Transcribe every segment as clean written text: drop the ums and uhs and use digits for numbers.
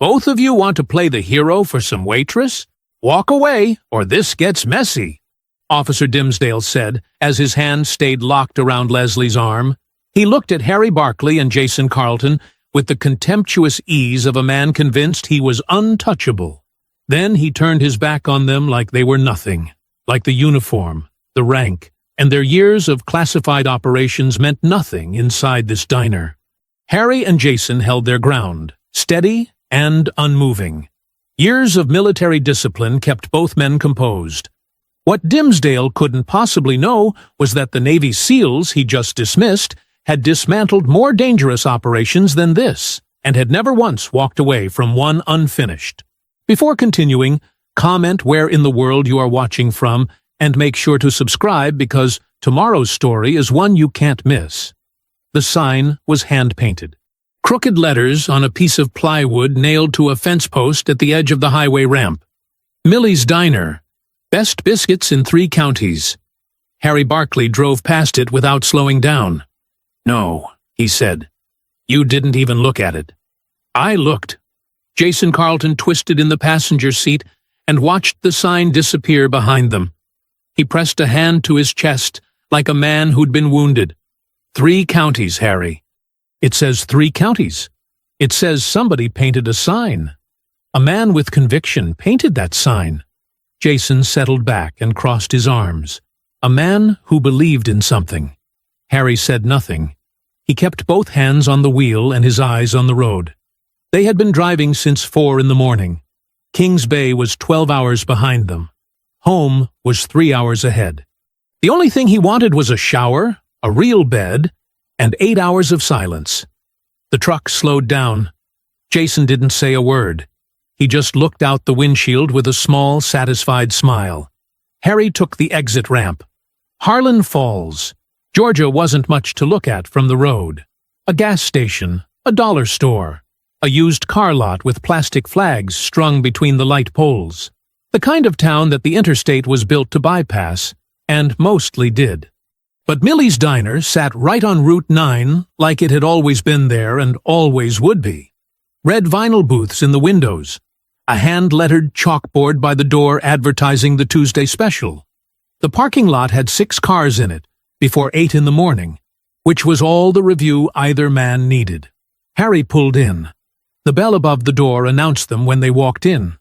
Both of you want to play the hero for some waitress? Walk away, or this gets messy, Officer Dimsdale said, as his hand stayed locked around Leslie's arm. He looked at Harry Barkley and Jason Carlton with the contemptuous ease of a man convinced he was untouchable. Then he turned his back on them like they were nothing, like the uniform, the rank, and their years of classified operations meant nothing inside this diner. Harry and Jason held their ground, steady and unmoving. Years of military discipline kept both men composed. What Dimsdale couldn't possibly know was that the Navy SEALs he just dismissed had dismantled more dangerous operations than this, and had never once walked away from one unfinished. Before continuing, comment where in the world you are watching from, and make sure to subscribe because tomorrow's story is one you can't miss. The sign was hand-painted. Crooked letters on a piece of plywood nailed to a fence post at the edge of the highway ramp. Millie's Diner. Best biscuits in 3 counties. Harry Barkley drove past it without slowing down. "No," he said. "You didn't even look at it." "I looked." Jason Carlton twisted in the passenger seat and watched the sign disappear behind them. He pressed a hand to his chest like a man who'd been wounded. 3 counties, Harry. It says 3 counties. It says somebody painted a sign. A man with conviction painted that sign. Jason settled back and crossed his arms. A man who believed in something. Harry said nothing. He kept both hands on the wheel and his eyes on the road. They had been driving since 4 in the morning. Kings Bay was 12 hours behind them. Home was 3 hours ahead. The only thing he wanted was a shower, a real bed, and 8 hours of silence. The truck slowed down. Jason didn't say a word. He just looked out the windshield with a small, satisfied smile. Harry took the exit ramp. Harlan Falls. Georgia wasn't much to look at from the road. A gas station, a dollar store, a used car lot with plastic flags strung between the light poles. The kind of town that the interstate was built to bypass, and mostly did. But Millie's Diner sat right on Route 9 like it had always been there and always would be. Red vinyl booths in the windows. A hand-lettered chalkboard by the door advertising the Tuesday special. The parking lot had 6 cars in it before 8 in the morning, which was all the review either man needed. Harry pulled in. The bell above the door announced them when they walked in.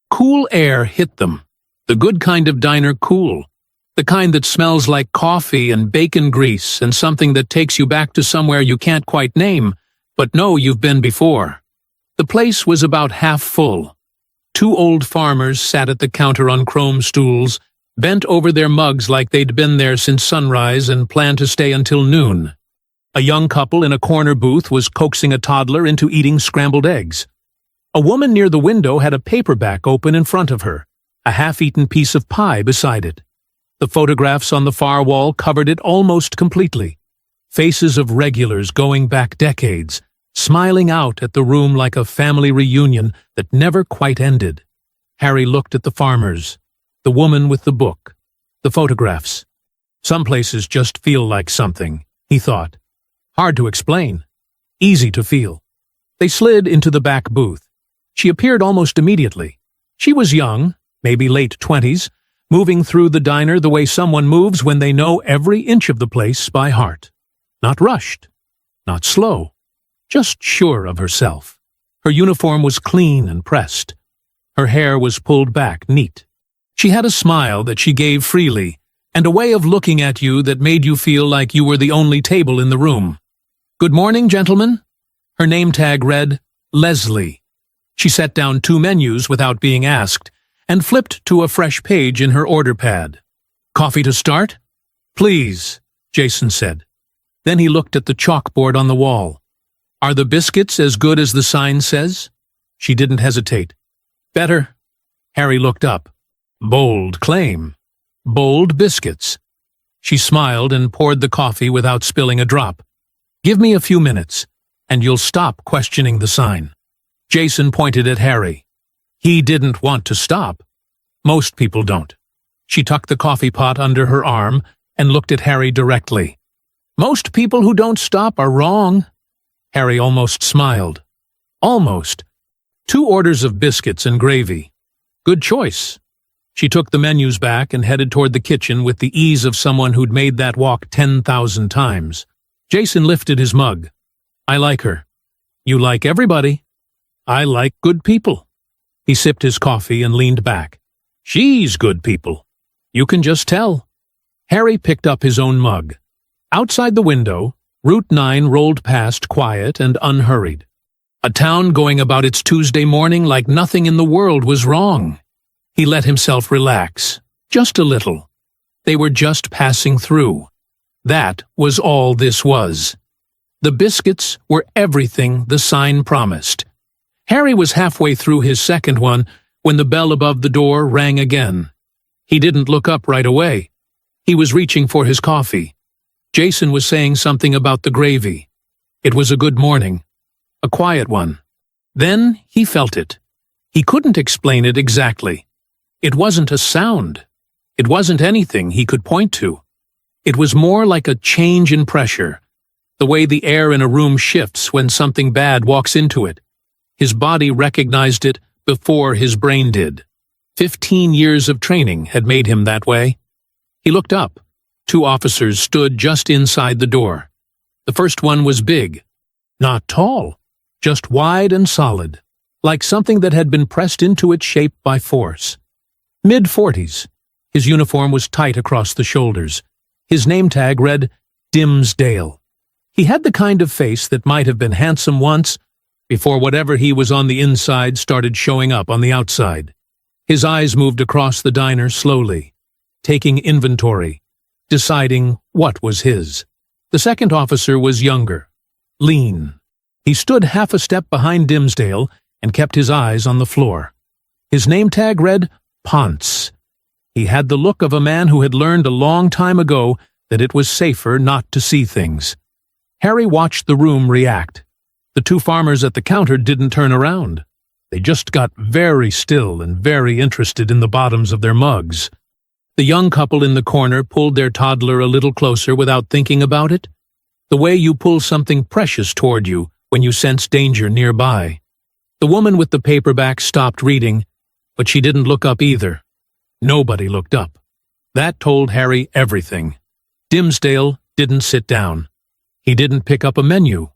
Cool air hit them. The good kind of diner cool. The kind that smells like coffee and bacon grease and something that takes you back to somewhere you can't quite name, but know you've been before. The place was about half full. 2 old farmers sat at the counter on chrome stools, bent over their mugs like they'd been there since sunrise and planned to stay until noon. A young couple in a corner booth was coaxing a toddler into eating scrambled eggs. A woman near the window had a paperback open in front of her, a half-eaten piece of pie beside it. The photographs on the far wall covered it almost completely. Faces of regulars going back decades, smiling out at the room like a family reunion that never quite ended. Harry looked at the farmers, the woman with the book, the photographs. Some places just feel like something, he thought. Hard to explain, easy to feel. They slid into the back booth. She appeared almost immediately. She was young, maybe late 20s, moving through the diner the way someone moves when they know every inch of the place by heart. Not rushed, not slow, just sure of herself. Her uniform was clean and pressed. Her hair was pulled back neat. She had a smile that she gave freely, and a way of looking at you that made you feel like you were the only table in the room. "Good morning, gentlemen." Her name tag read, Leslie. She set down 2 menus without being asked, and flipped to a fresh page in her order pad. "Coffee to start?" "Please," Jason said. Then he looked at the chalkboard on the wall. "Are the biscuits as good as the sign says?" She didn't hesitate. "Better." Harry looked up. Bold claim. Bold biscuits. She smiled and poured the coffee without spilling a drop. "Give me a few minutes, and you'll stop questioning the sign." Jason pointed at Harry. He didn't want to stop. Most people don't. She tucked the coffee pot under her arm and looked at Harry directly. "Most people who don't stop are wrong." Harry almost smiled. Almost. 2 orders of biscuits and gravy. Good choice. She took the menus back and headed toward the kitchen with the ease of someone who'd made that walk 10,000 times. Jason lifted his mug. I like her. You like everybody. I like good people. He sipped his coffee and leaned back. She's good people. You can just tell. Harry picked up his own mug. Outside the window, Route 9 rolled past quiet and unhurried. A town going about its Tuesday morning like nothing in the world was wrong. He let himself relax, just a little. They were just passing through. That was all this was. The biscuits were everything the sign promised. Harry was halfway through his second one when the bell above the door rang again. He didn't look up right away. He was reaching for his coffee. Jason was saying something about the gravy. It was a good morning. A quiet one. Then he felt it. He couldn't explain it exactly. It wasn't a sound. It wasn't anything he could point to. It was more like a change in pressure, the way the air in a room shifts when something bad walks into it. His body recognized it before his brain did. 15 years of training had made him that way. He looked up. 2 officers stood just inside the door. The first one was big. Not tall. Just wide and solid, like something that had been pressed into its shape by force. Mid-40s. His uniform was tight across the shoulders. His name tag read Dimsdale. He had the kind of face that might have been handsome once, before whatever he was on the inside started showing up on the outside. His eyes moved across the diner slowly, taking inventory, deciding what was his. The second officer was younger, lean. He stood half a step behind Dimsdale and kept his eyes on the floor. His name tag read Ponce. He had the look of a man who had learned a long time ago that it was safer not to see things. Harry watched the room react. The 2 farmers at the counter didn't turn around. They just got very still and very interested in the bottoms of their mugs. The young couple in the corner pulled their toddler a little closer without thinking about it. The way you pull something precious toward you when you sense danger nearby. The woman with the paperback stopped reading, but she didn't look up either. Nobody looked up. That told Harry everything. Dimsdale didn't sit down. He didn't pick up a menu.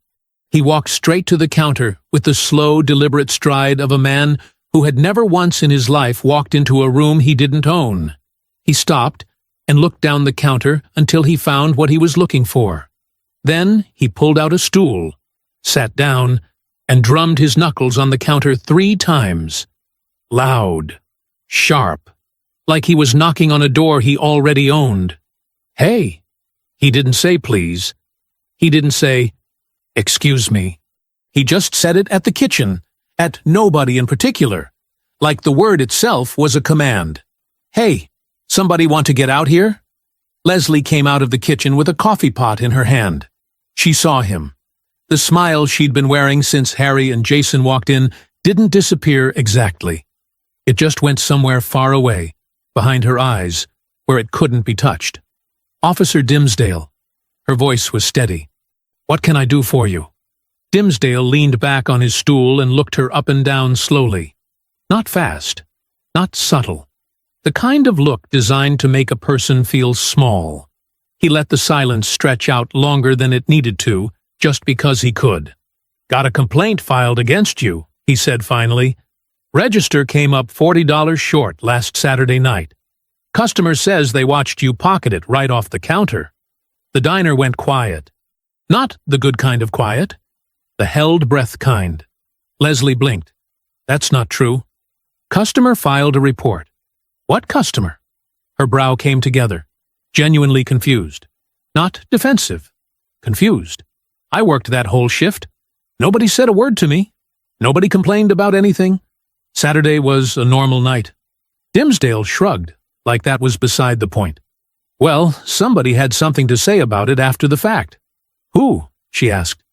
He walked straight to the counter with the slow, deliberate stride of a man who had never once in his life walked into a room he didn't own. He stopped and looked down the counter until he found what he was looking for. Then he pulled out a stool, sat down, and drummed his knuckles on the counter 3 times. Loud, sharp, like he was knocking on a door he already owned. Hey! He didn't say please. He didn't say, excuse me. He just said it at the kitchen, at nobody in particular, like the word itself was a command. Hey, somebody want to get out here? Leslie came out of the kitchen with a coffee pot in her hand. She saw him. The smile she'd been wearing since Harry and Jason walked in didn't disappear exactly. It just went somewhere far away, behind her eyes, where it couldn't be touched. Officer Dimsdale. Her voice was steady. What can I do for you? Dimsdale leaned back on his stool and looked her up and down slowly. Not fast, not subtle. The kind of look designed to make a person feel small. He let the silence stretch out longer than it needed to, just because he could. Got a complaint filed against you, he said finally. Register came up $40 short last Saturday night. Customer says they watched you pocket it right off the counter. The diner went quiet. Not the good kind of quiet. The held breath kind. Leslie blinked. That's not true. Customer filed a report. What customer? Her brow came together. Genuinely confused. Not defensive. Confused. I worked that whole shift. Nobody said a word to me. Nobody complained about anything. Saturday was a normal night. Dimsdale shrugged, like that was beside the point. Well, somebody had something to say about it after the fact. Who? She asked.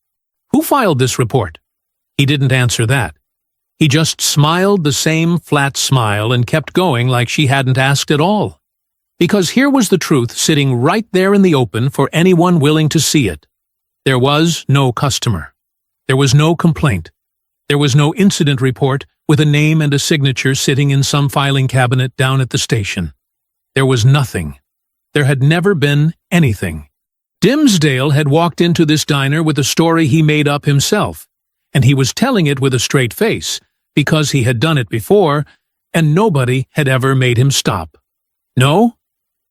Who filed this report? He didn't answer that. He just smiled the same flat smile and kept going like she hadn't asked at all. Because here was the truth sitting right there in the open for anyone willing to see it. There was no customer. There was no complaint. There was no incident report with a name and a signature sitting in some filing cabinet down at the station. There was nothing. There had never been anything. Dimsdale had walked into this diner with a story he made up himself, and he was telling it with a straight face, because he had done it before, and nobody had ever made him stop. No?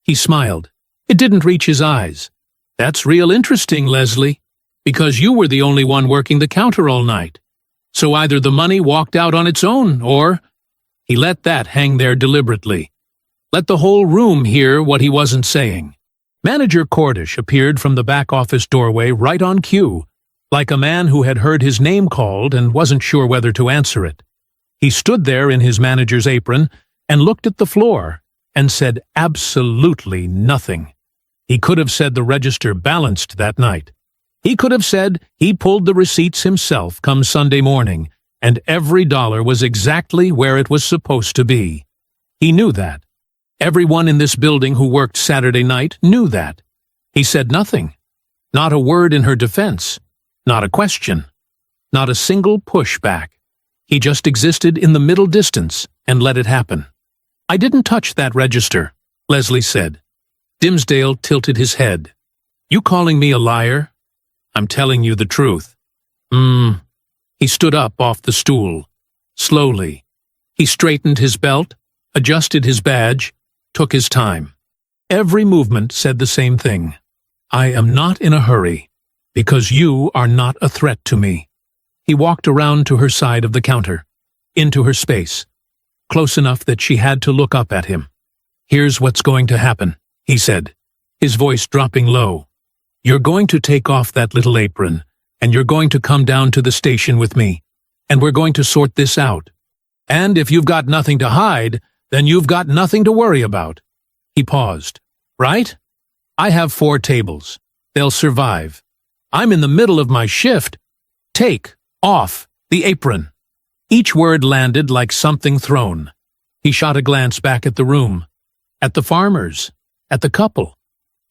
He smiled. It didn't reach his eyes. That's real interesting, Leslie, because you were the only one working the counter all night. So either the money walked out on its own, or— He let that hang there deliberately. Let the whole room hear what he wasn't saying. Manager Cordish appeared from the back office doorway right on cue, like a man who had heard his name called and wasn't sure whether to answer it. He stood there in his manager's apron and looked at the floor and said absolutely nothing. He could have said the register balanced that night. He could have said he pulled the receipts himself come Sunday morning, and every dollar was exactly where it was supposed to be. He knew that. Everyone in this building who worked Saturday night knew that. He said nothing. Not a word in her defense. Not a question. Not a single pushback. He just existed in the middle distance and let it happen. I didn't touch that register, Leslie said. Dimsdale tilted his head. You calling me a liar? I'm telling you the truth. He stood up off the stool. Slowly. He straightened his belt, adjusted his badge, took his time. Every movement said the same thing. I am not in a hurry, because you are not a threat to me. He walked around to her side of the counter, into her space, close enough that she had to look up at him. Here's what's going to happen, he said, his voice dropping low. You're going to take off that little apron, and you're going to come down to the station with me, and we're going to sort this out. And if you've got nothing to hide, then you've got nothing to worry about. He paused. Right? I have 4 tables. They'll survive. I'm in the middle of my shift. Take off the apron. Each word landed like something thrown. He shot a glance back at the room, at the farmers, at the couple,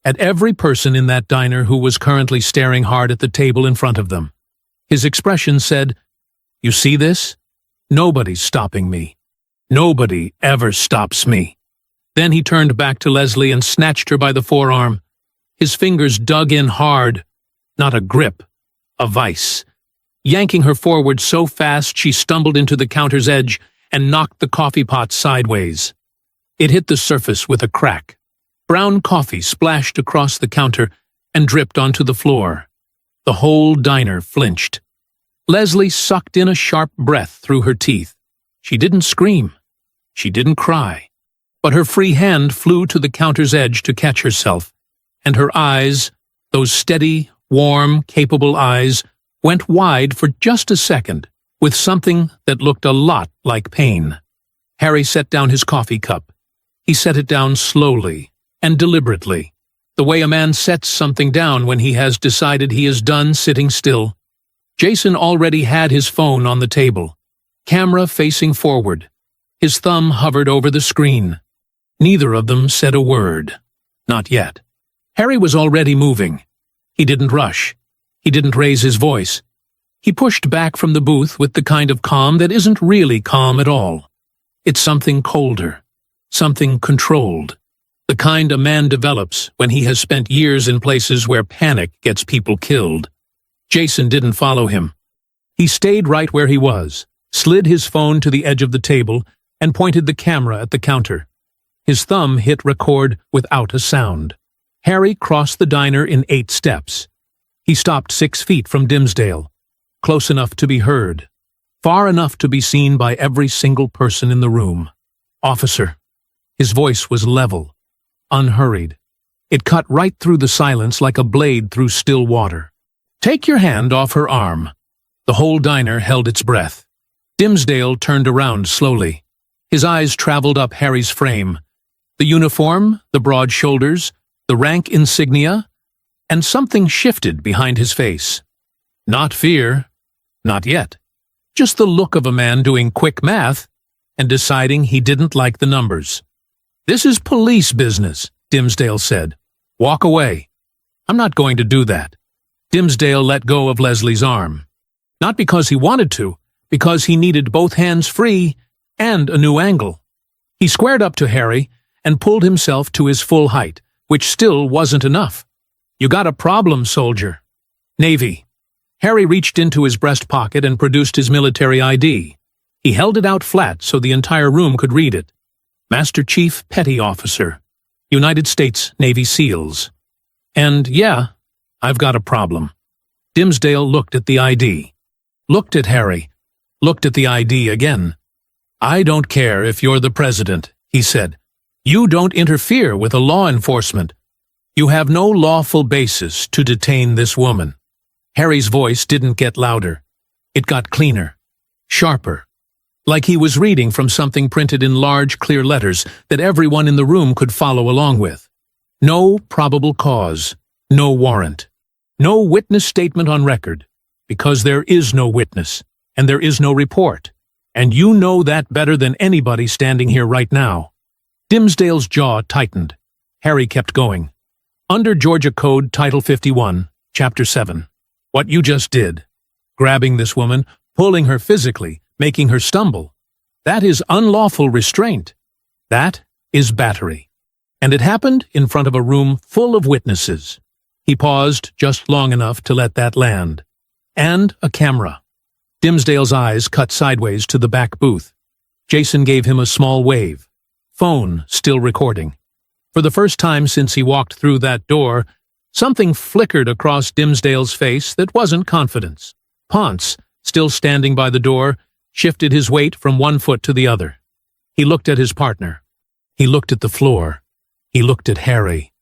at every person in that diner who was currently staring hard at the table in front of them. His expression said, You see this? Nobody's stopping me. Nobody ever stops me. Then he turned back to Leslie and snatched her by the forearm. His fingers dug in hard, not a grip, a vice, yanking her forward so fast she stumbled into the counter's edge and knocked the coffee pot sideways. It hit the surface with a crack. Brown coffee splashed across the counter and dripped onto the floor. The whole diner flinched. Leslie sucked in a sharp breath through her teeth. She didn't scream. She didn't cry. But her free hand flew to the counter's edge to catch herself, and her eyes, those steady, warm, capable eyes, went wide for just a second, with something that looked a lot like pain. Harry set down his coffee cup. He set it down slowly and deliberately, the way a man sets something down when he has decided he is done sitting still. Jason already had his phone on the table, camera facing forward. His thumb hovered over the screen. Neither of them said a word. Not yet. Harry was already moving. He didn't rush. He didn't raise his voice. He pushed back from the booth with the kind of calm that isn't really calm at all. It's something colder, something controlled, the kind a man develops when he has spent years in places where panic gets people killed. Jason didn't follow him. He stayed right where he was, slid his phone to the edge of the table, and pointed the camera at the counter. His thumb hit record without a sound. Harry crossed the diner in 8 steps. He stopped 6 feet from Dimsdale, close enough to be heard, far enough to be seen by every single person in the room. Officer. His voice was level, unhurried. It cut right through the silence like a blade through still water. Take your hand off her arm. The whole diner held its breath. Dimsdale turned around slowly. His eyes traveled up Harry's frame. The uniform, the broad shoulders, the rank insignia, and something shifted behind his face. Not fear. Not yet. Just the look of a man doing quick math and deciding he didn't like the numbers. This is police business, Dimsdale said. Walk away. I'm not going to do that. Dimsdale let go of Leslie's arm. Not because he wanted to, because he needed both hands free and a new angle. He squared up to Harry and pulled himself to his full height, which still wasn't enough. "You got a problem, soldier." "Navy." Harry reached into his breast pocket and produced his military ID. He held it out flat so the entire room could read it. "Master Chief Petty Officer, United States Navy SEALs." "And yeah, I've got a problem." Dimsdale looked at the ID, looked at Harry, looked at the ID again. "I don't care if you're the president," he said. "You don't interfere with a law enforcement. You have no lawful basis to detain this woman." Harry's voice didn't get louder. It got cleaner, sharper, like he was reading from something printed in large, clear letters that everyone in the room could follow along with. "No probable cause, no warrant, no witness statement on record, because there is no witness, and there is no report, and you know that better than anybody standing here right now." Dimsdale's jaw tightened. Harry kept going. "Under Georgia Code Title 51, Chapter 7, what you just did, grabbing this woman, pulling her physically, making her stumble, that is unlawful restraint. That is battery. And it happened in front of a room full of witnesses." He paused just long enough to let that land. "And a camera." Dimsdale's eyes cut sideways to the back booth. Jason gave him a small wave. Phone still recording. For the first time since he walked through that door, something flickered across Dimsdale's face that wasn't confidence. Ponce, still standing by the door, shifted his weight from one foot to the other. He looked at his partner. He looked at the floor. He looked at Harry.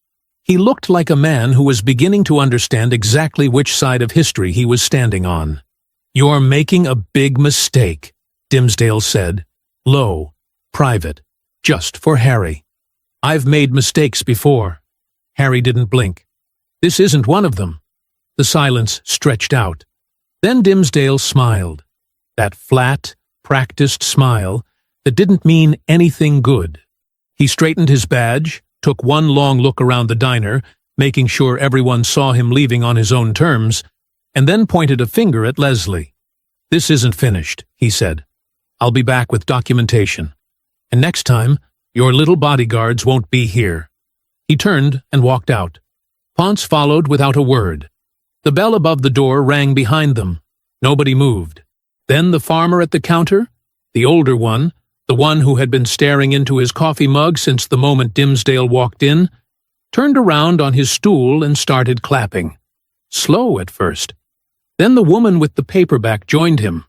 He looked like a man who was beginning to understand exactly which side of history he was standing on. "You're making a big mistake," Dimsdale said, low, private, just for Harry. "I've made mistakes before." Harry didn't blink. "This isn't one of them." The silence stretched out. Then Dimsdale smiled. That flat, practiced smile that didn't mean anything good. He straightened his badge, took one long look around the diner, making sure everyone saw him leaving on his own terms, and then pointed a finger at Leslie. "This isn't finished," he said. "I'll be back with documentation. And next time, your little bodyguards won't be here." He turned and walked out. Ponce followed without a word. The bell above the door rang behind them. Nobody moved. Then the farmer at the counter, the older one, the one who had been staring into his coffee mug since the moment Dimsdale walked in, turned around on his stool and started clapping. Slow at first. Then the woman with the paperback joined him.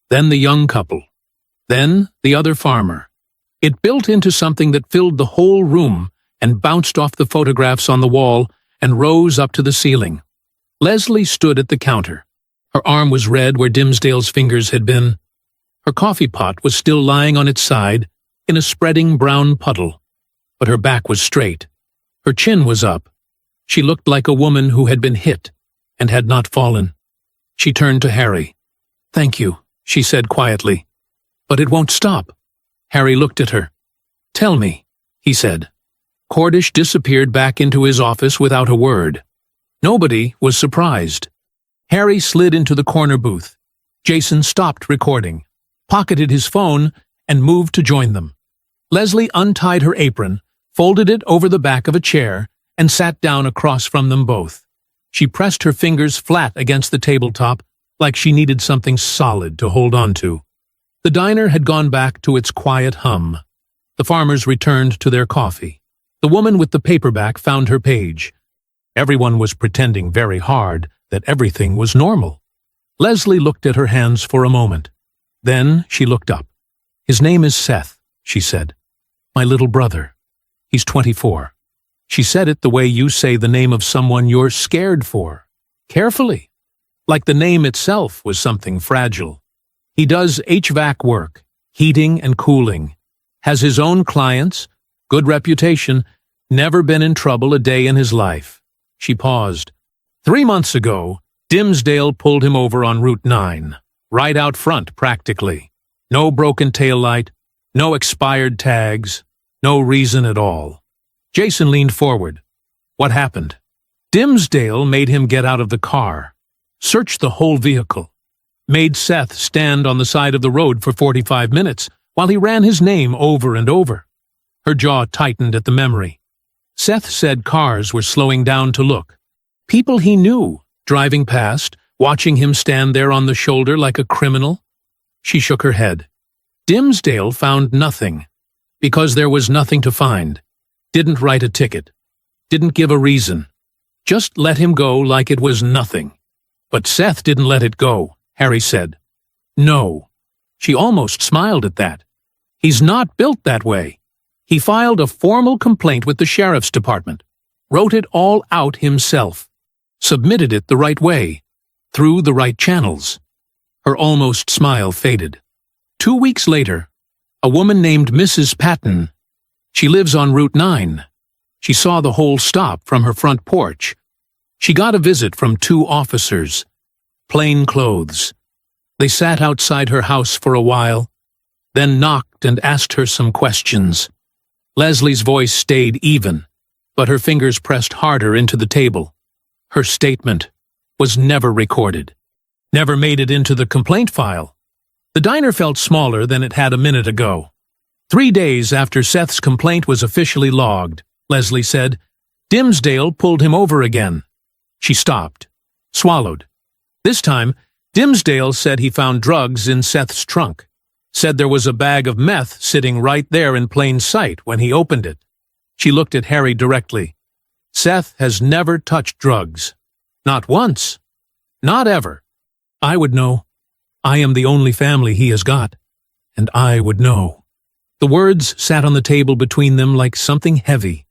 Then the young couple. Then the other farmer. It built into something that filled the whole room and bounced off the photographs on the wall and rose up to the ceiling. Leslie stood at the counter. Her arm was red where Dimsdale's fingers had been. Her coffee pot was still lying on its side in a spreading brown puddle, but her back was straight. Her chin was up. She looked like a woman who had been hit and had not fallen. She turned to Harry. "Thank you," she said quietly. "But it won't stop." Harry looked at her. "Tell me," he said. Cordish disappeared back into his office without a word. Nobody was surprised. Harry slid into the corner booth. Jason stopped recording, pocketed his phone, and moved to join them. Leslie untied her apron, folded it over the back of a chair, and sat down across from them both. She pressed her fingers flat against the tabletop like she needed something solid to hold on to. The diner had gone back to its quiet hum. The farmers returned to their coffee. The woman with the paperback found her page. Everyone was pretending very hard that everything was normal. Leslie looked at her hands for a moment. Then she looked up. "His name is Seth," she said. "My little brother. He's 24. She said it the way you say the name of someone you're scared for. Carefully. Like the name itself was something fragile. He does HVAC work, heating and cooling. Has his own clients, good reputation, never been in trouble a day in his life." She paused. 3 months ago, Dimsdale pulled him over on Route 9, right out front practically. No broken taillight, no expired tags, no reason at all. Jason leaned forward. "What happened?" "Dimsdale made him get out of the car, search the whole vehicle, made Seth stand on the side of the road for 45 minutes while he ran his name over and over. Her jaw tightened at the memory. Seth said cars were slowing down to look. People he knew, driving past, watching him stand there on the shoulder like a criminal. She shook her head. Dimsdale found nothing, because there was nothing to find. Didn't write a ticket. Didn't give a reason. Just let him go like it was nothing. But Seth didn't let it go, Harry said. No. She almost smiled at that. He's not built that way. He filed a formal complaint with the sheriff's department, wrote it all out himself, submitted it the right way, through the right channels. Her almost smile faded. 2 weeks later, a woman named Mrs. Patton. She lives on Route 9. She saw the whole stop from her front porch. She got a visit from 2 officers, plain clothes. They sat outside her house for a while, then knocked and asked her some questions. Leslie's voice stayed even, but her fingers pressed harder into the table. Her statement was never recorded, never made it into the complaint file. The diner felt smaller than it had a minute ago. 3 days after Seth's complaint was officially logged, Leslie said, Dimsdale pulled him over again. She stopped, swallowed. This time, Dimsdale said he found drugs in Seth's trunk. Said there was a bag of meth sitting right there in plain sight when he opened it. She looked at Harry directly. Seth has never touched drugs. Not once. Not ever. I would know. I am the only family he has got. And I would know. The words sat on the table between them like something heavy.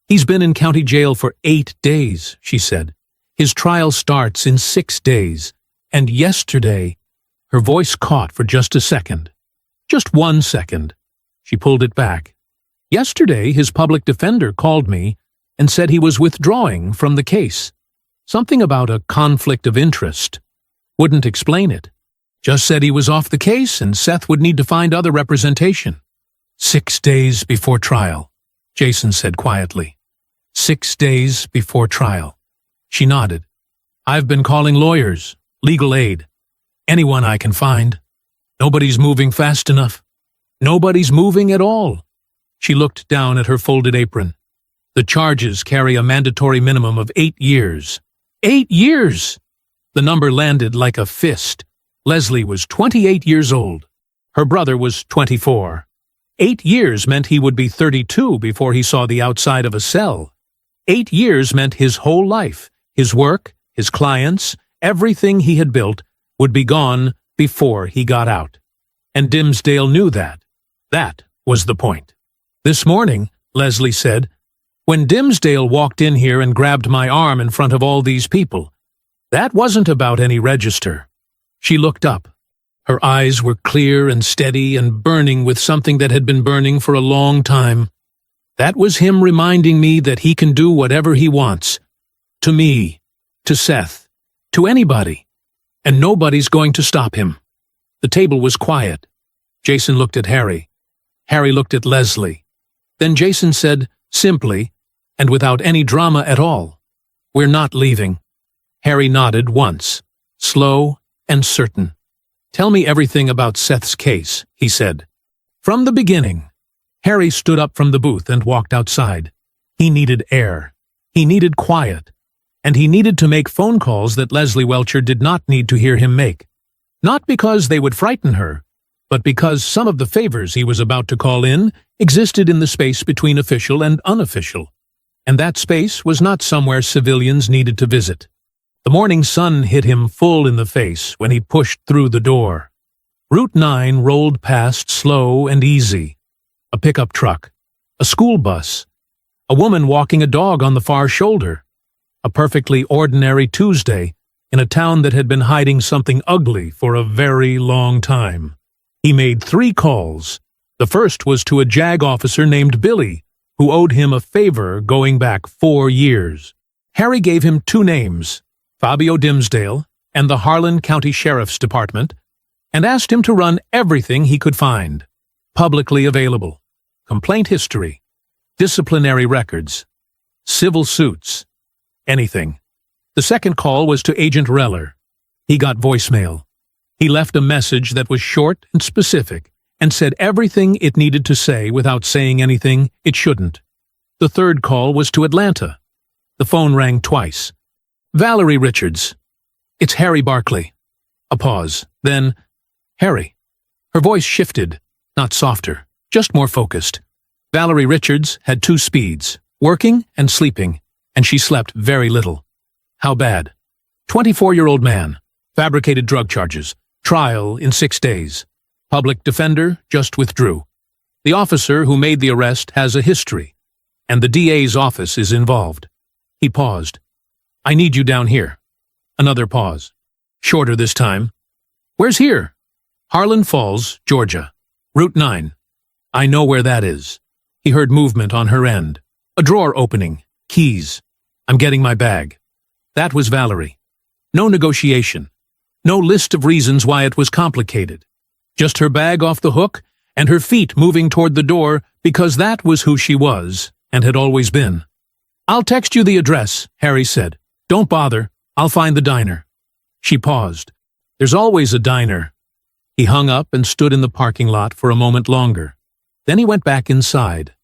He's been in county jail for 8 days, she said. His trial starts in 6 days. And yesterday, her voice caught for just a second. Just 1 second. She pulled it back. Yesterday, his public defender called me and said he was withdrawing from the case. Something about a conflict of interest. Wouldn't explain it. Just said he was off the case and Seth would need to find other representation. 6 days before trial, Jason said quietly. 6 days before trial. She nodded. I've been calling lawyers, legal aid, anyone I can find. Nobody's moving fast enough. Nobody's moving at all. She looked down at her folded apron. The charges carry a mandatory minimum of 8 years. 8 years! The number landed like a fist. Leslie was 28 years old. Her brother was 24. 8 years meant he would be 32 before he saw the outside of a cell. 8 years meant his whole life, his work, his clients, everything he had built would be gone before he got out. And Dimsdale knew that. That was the point. This morning, Leslie said, when Dimsdale walked in here and grabbed my arm in front of all these people, that wasn't about any register. She looked up. Her eyes were clear and steady and burning with something that had been burning for a long time. That was him reminding me that he can do whatever he wants. To me, to Seth, to anybody. And nobody's going to stop him. The table was quiet. Jason looked at Harry. Harry looked at Leslie. Then Jason said, simply, and without any drama at all, we're not leaving. Harry nodded once, slow and certain. Tell me everything about Seth's case, he said. From the beginning. Harry stood up from the booth and walked outside. He needed air. He needed quiet. And he needed to make phone calls that Leslie Welcher did not need to hear him make. Not because they would frighten her, but because some of the favors he was about to call in existed in the space between official and unofficial. And that space was not somewhere civilians needed to visit. The morning sun hit him full in the face when he pushed through the door. Route 9 rolled past slow and easy. A pickup truck, a school bus, a woman walking a dog on the far shoulder. A perfectly ordinary Tuesday in a town that had been hiding something ugly for a very long time. He made 3 calls. The first was to a JAG officer named Billy, who owed him a favor going back 4 years. Harry gave him 2 names, Fabio Dimsdale and the Harlan County Sheriff's Department, and asked him to run everything he could find. Publicly available. Complaint history. Disciplinary records. Civil suits. Anything. The second call was to Agent Reller. He got voicemail. He left a message that was short and specific, and said everything it needed to say without saying anything it shouldn't. The third call was to Atlanta. The phone rang twice. Valerie Richards. It's Harry Barkley. A pause. Then, Harry. Her voice shifted, not softer, just more focused. Valerie Richards had two speeds, working and sleeping, and she slept very little. How bad? 24-year-old man. Fabricated drug charges. Trial in 6 days. Public defender just withdrew. The officer who made the arrest has a history, and the DA's office is involved. He paused. I need you down here. Another pause. Shorter this time. Where's here? Harlan Falls, Georgia. Route 9. I know where that is. He heard movement on her end. A drawer opening. Keys. I'm getting my bag. That was Valerie. No negotiation. No list of reasons why it was complicated. Just her bag off the hook and her feet moving toward the door because that was who she was and had always been. I'll text you the address, Harry said. Don't bother. I'll find the diner. She paused. There's always a diner. He hung up and stood in the parking lot for a moment longer. Then he went back inside.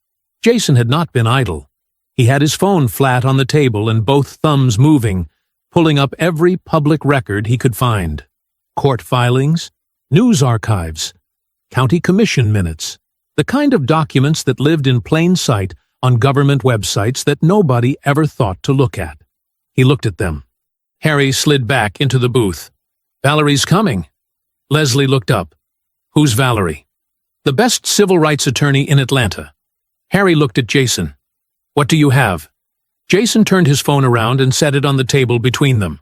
Jason had not been idle. He had his phone flat on the table and both thumbs moving, pulling up every public record he could find. Court filings, news archives, county commission minutes, the kind of documents that lived in plain sight on government websites that nobody ever thought to look at. He looked at them. Harry slid back into the booth. Valerie's coming. Leslie looked up. Who's Valerie? The best civil rights attorney in Atlanta. Harry looked at Jason. What do you have? Jason turned his phone around and set it on the table between them.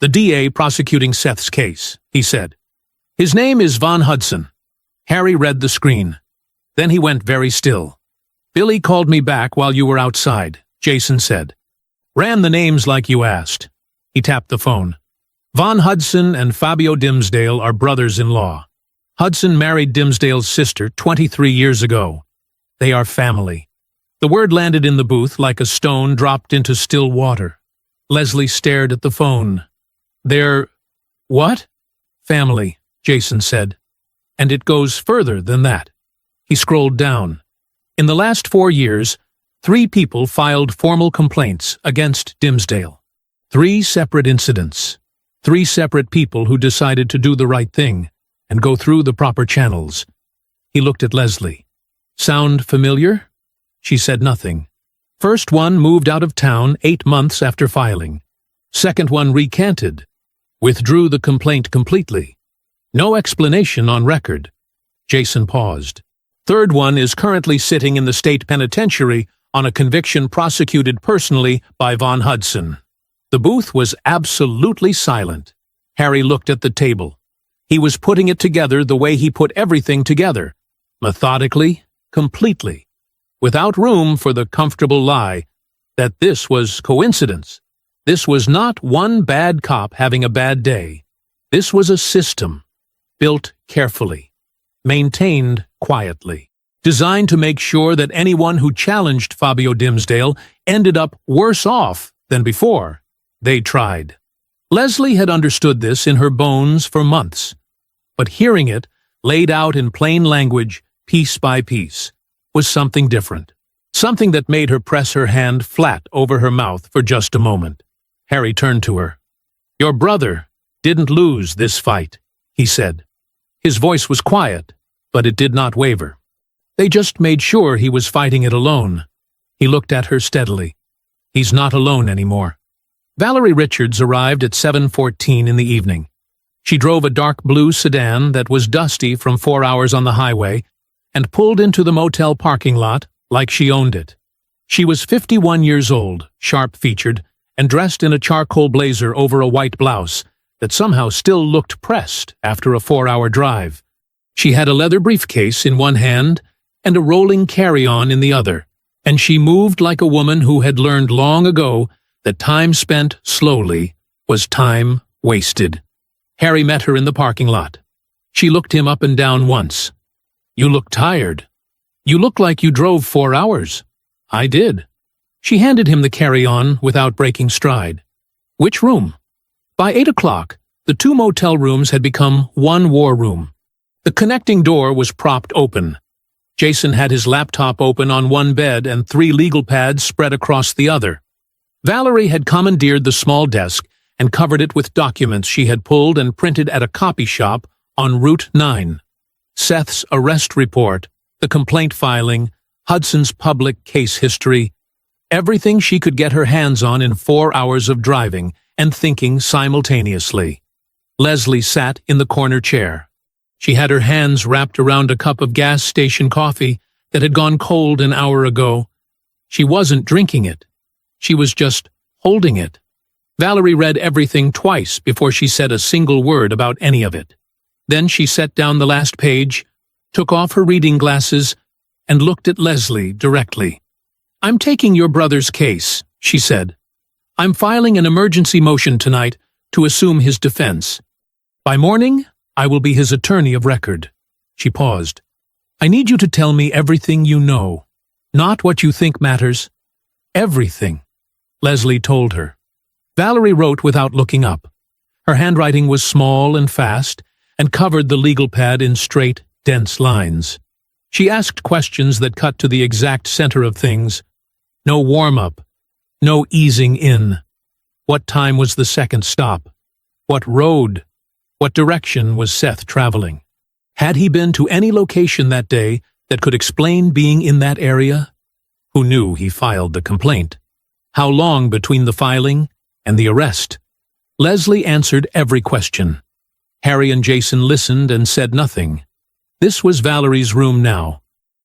The DA prosecuting Seth's case, he said. His name is Von Hudson. Harry read the screen. Then he went very still. Billy called me back while you were outside, Jason said. Ran the names like you asked. He tapped the phone. Von Hudson and Fabio Dimsdale are brothers-in-law. Hudson married Dimsdale's sister 23 years ago. They are family. The word landed in the booth like a stone dropped into still water. Leslie stared at the phone. They're... what? Family, Jason said. And it goes further than that. He scrolled down. In the last 4 years, 3 people filed formal complaints against Dimsdale. 3 separate incidents. 3 separate people who decided to do the right thing and go through the proper channels. He looked at Leslie. Sound familiar? She said nothing. First one moved out of town 8 months after filing. Second one recanted. Withdrew the complaint completely. No explanation on record. Jason paused. Third one is currently sitting in the state penitentiary on a conviction prosecuted personally by Von Hudson. The booth was absolutely silent. Harry looked at the table. He was putting it together the way he put everything together. Methodically, completely. Without room for the comfortable lie that this was coincidence. This was not one bad cop having a bad day. This was a system, built carefully, maintained quietly, designed to make sure that anyone who challenged Fabio Dimsdale ended up worse off than before they tried. Leslie had understood this in her bones for months, but hearing it, laid out in plain language, piece by piece, was something different, something that made her press her hand flat over her mouth for just a moment. Harry turned to her. Your brother didn't lose this fight, he said. His voice was quiet, but it did not waver. They just made sure he was fighting it alone. He looked at her steadily. He's not alone anymore. Valerie Richards arrived at 7:14 in the evening. She drove a dark blue sedan that was dusty from 4 hours on the highway and pulled into the motel parking lot like she owned it. She was 51 years old, sharp-featured, and dressed in a charcoal blazer over a white blouse that somehow still looked pressed after a 4-hour drive. She had a leather briefcase in one hand and a rolling carry-on in the other, and she moved like a woman who had learned long ago that time spent slowly was time wasted. Harry met her in the parking lot. She looked him up and down once. You look tired. You look like you drove 4 hours. I did. She handed him the carry-on without breaking stride. Which room? By 8 o'clock, The two motel rooms had become one war room. The connecting door was propped open. Jason had his laptop open on one bed and 3 legal pads spread across the other. Valerie had commandeered the small desk and covered it with documents she had pulled and printed at a copy shop on Route 9. Seth's arrest report, the complaint filing, Hudson's public case history, everything she could get her hands on in 4 hours of driving and thinking simultaneously. Leslie sat in the corner chair. She had her hands wrapped around a cup of gas station coffee that had gone cold an hour ago. She wasn't drinking it. She was just holding it. Valerie read everything twice before she said a single word about any of it. Then she set down the last page, took off her reading glasses, and looked at Leslie directly. "I'm taking your brother's case," she said. "I'm filing an emergency motion tonight to assume his defense. By morning, I will be his attorney of record." She paused. "I need you to tell me everything you know. Not what you think matters. Everything," Leslie told her. Valerie wrote without looking up. Her handwriting was small and fast, and covered the legal pad in straight, dense lines. She asked questions that cut to the exact center of things. No warm-up. No easing in. What time was the second stop? What road? What direction was Seth traveling? Had he been to any location that day that could explain being in that area? Who knew he filed the complaint? How long between the filing and the arrest? Leslie answered every question. Harry and Jason listened and said nothing. This was Valerie's room now.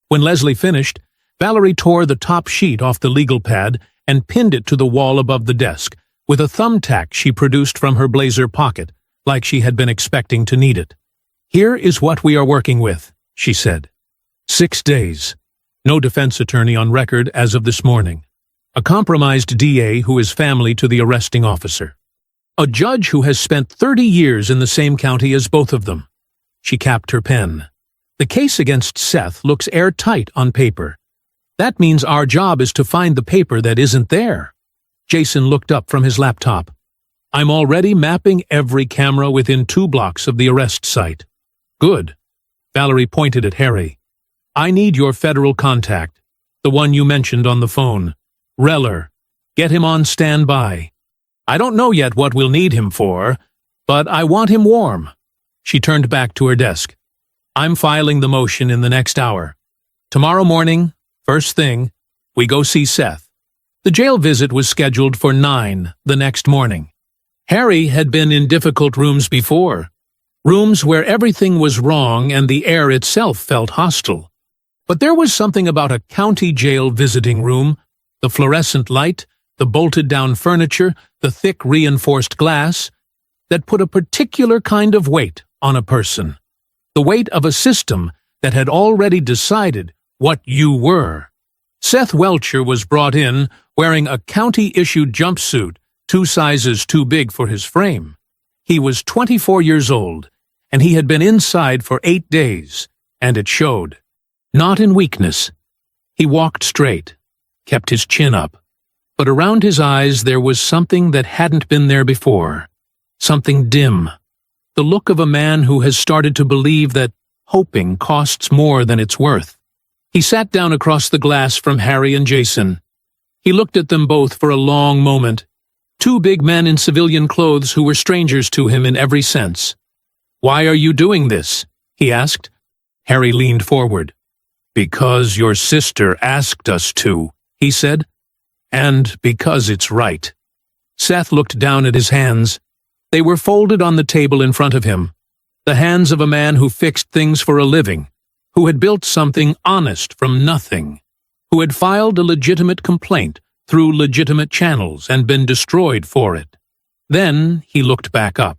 When Leslie finished, Valerie tore the top sheet off the legal pad and pinned it to the wall above the desk, with a thumbtack she produced from her blazer pocket, like she had been expecting to need it. "Here is what we are working with," she said. 6 days. No defense attorney on record as of this morning. A compromised DA who is family to the arresting officer. A judge who has spent 30 years in the same county as both of them. She capped her pen. The case against Seth looks airtight on paper. That means our job is to find the paper that isn't there. Jason looked up from his laptop. "I'm already mapping every camera within 2 blocks of the arrest site." "Good." Valerie pointed at Harry. "I need your federal contact, the one you mentioned on the phone. Reller. Get him on standby. I don't know yet what we'll need him for, but I want him warm." She turned back to her desk. "I'm filing the motion in the next hour. Tomorrow morning, first thing, we go see Seth." The jail visit was scheduled for 9 the next morning. Harry had been in difficult rooms before. Rooms where everything was wrong and the air itself felt hostile. But there was something about a county jail visiting room, the fluorescent light, the bolted-down furniture, the thick reinforced glass, that put a particular kind of weight on a person. The weight of a system that had already decided what you were. Seth Welcher was brought in wearing a county-issued jumpsuit 2 sizes too big for his frame. He was 24 years old, and he had been inside for 8 days, and it showed. Not in weakness. He walked straight, kept his chin up, but around his eyes there was something that hadn't been there before. Something dim. The look of a man who has started to believe that hoping costs more than it's worth. He sat down across the glass from Harry and Jason. He looked at them both for a long moment. 2 big men in civilian clothes who were strangers to him in every sense. "Why are you doing this?" he asked. Harry leaned forward. "Because your sister asked us to," he said. "And because it's right." Seth looked down at his hands. They were folded on the table in front of him. The hands of a man who fixed things for a living, who had built something honest from nothing, who had filed a legitimate complaint through legitimate channels and been destroyed for it. Then he looked back up,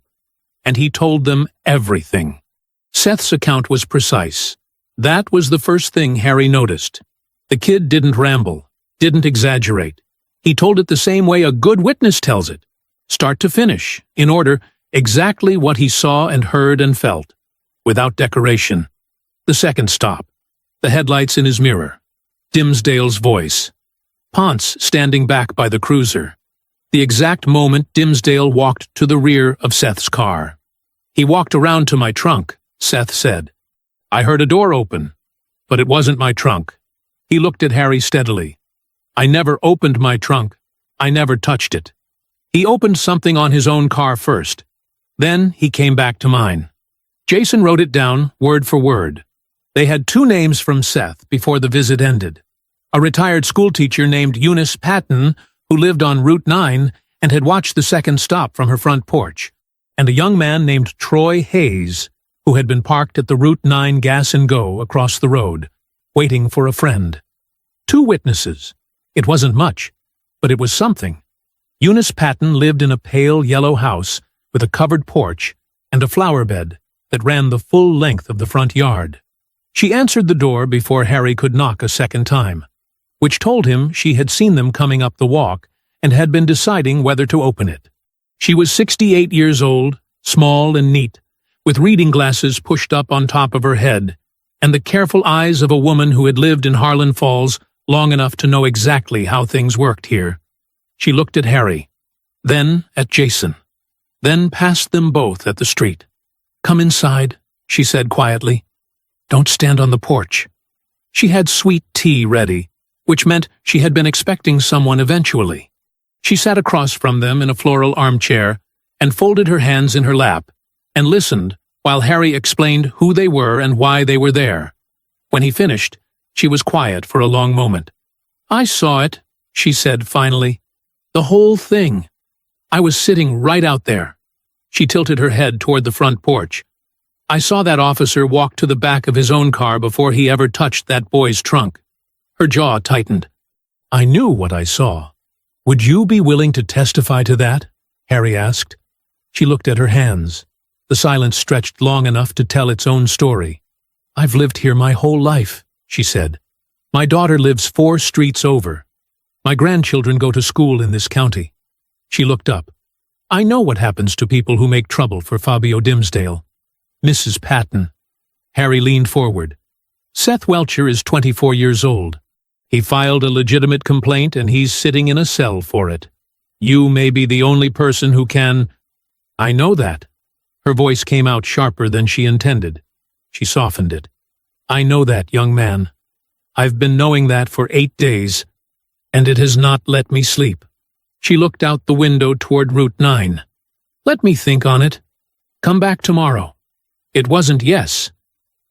and he told them everything. Seth's account was precise. That was the first thing Harry noticed. The kid didn't ramble, didn't exaggerate. He told it the same way a good witness tells it, start to finish, in order, exactly what he saw and heard and felt, without decoration. The second stop, the headlights in his mirror, Dimsdale's voice, Ponce standing back by the cruiser. the exact moment Dimsdale walked to the rear of Seth's car. "He walked around to my trunk," Seth said. "I heard a door open, but it wasn't my trunk." He looked at Harry steadily. "I never opened my trunk. I never touched it. He opened something on his own car first. Then he came back to mine." Jason wrote it down, word for word. They had 2 names from Seth before the visit ended. A retired schoolteacher named Eunice Patton, who lived on Route 9 and had watched the second stop from her front porch, and a young man named Troy Hayes, who had been parked at the Route 9 Gas and Go across the road, waiting for a friend. 2 witnesses. It wasn't much, but it was something. Eunice Patton lived in a pale yellow house with a covered porch and a flower bed that ran the full length of the front yard. She answered the door before Harry could knock a second time, which told him she had seen them coming up the walk and had been deciding whether to open it. She was 68 years old, small and neat, with reading glasses pushed up on top of her head, and the careful eyes of a woman who had lived in Harlan Falls long enough to know exactly how things worked here. She looked at Harry, then at Jason, then past them both at the street. "Come inside," she said quietly. "Don't stand on the porch." She had sweet tea ready, which meant she had been expecting someone eventually. She sat across from them in a floral armchair and folded her hands in her lap and listened while Harry explained who they were and why they were there. When he finished, she was quiet for a long moment. "I saw it," she said finally. "The whole thing. I was sitting right out there." She tilted her head toward the front porch. "I saw that officer walk to the back of his own car before he ever touched that boy's trunk." Her jaw tightened. "I knew what I saw. Would you be willing to testify to that?" Harry asked. She looked at her hands. The silence stretched long enough to tell its own story. "I've lived here my whole life," she said. "My daughter lives 4 streets over. My grandchildren go to school in this county." She looked up. "I know what happens to people who make trouble for Fabio Dimsdale." "Mrs. Patton." Harry leaned forward. "Seth Welcher is 24 years old. He filed a legitimate complaint and he's sitting in a cell for it. You may be the only person who can—" "I know that." Her voice came out sharper than she intended. She softened it. "I know that, young man. I've been knowing that for 8 days, and it has not let me sleep." She looked out the window toward Route 9. "Let me think on it. Come back tomorrow." It wasn't yes,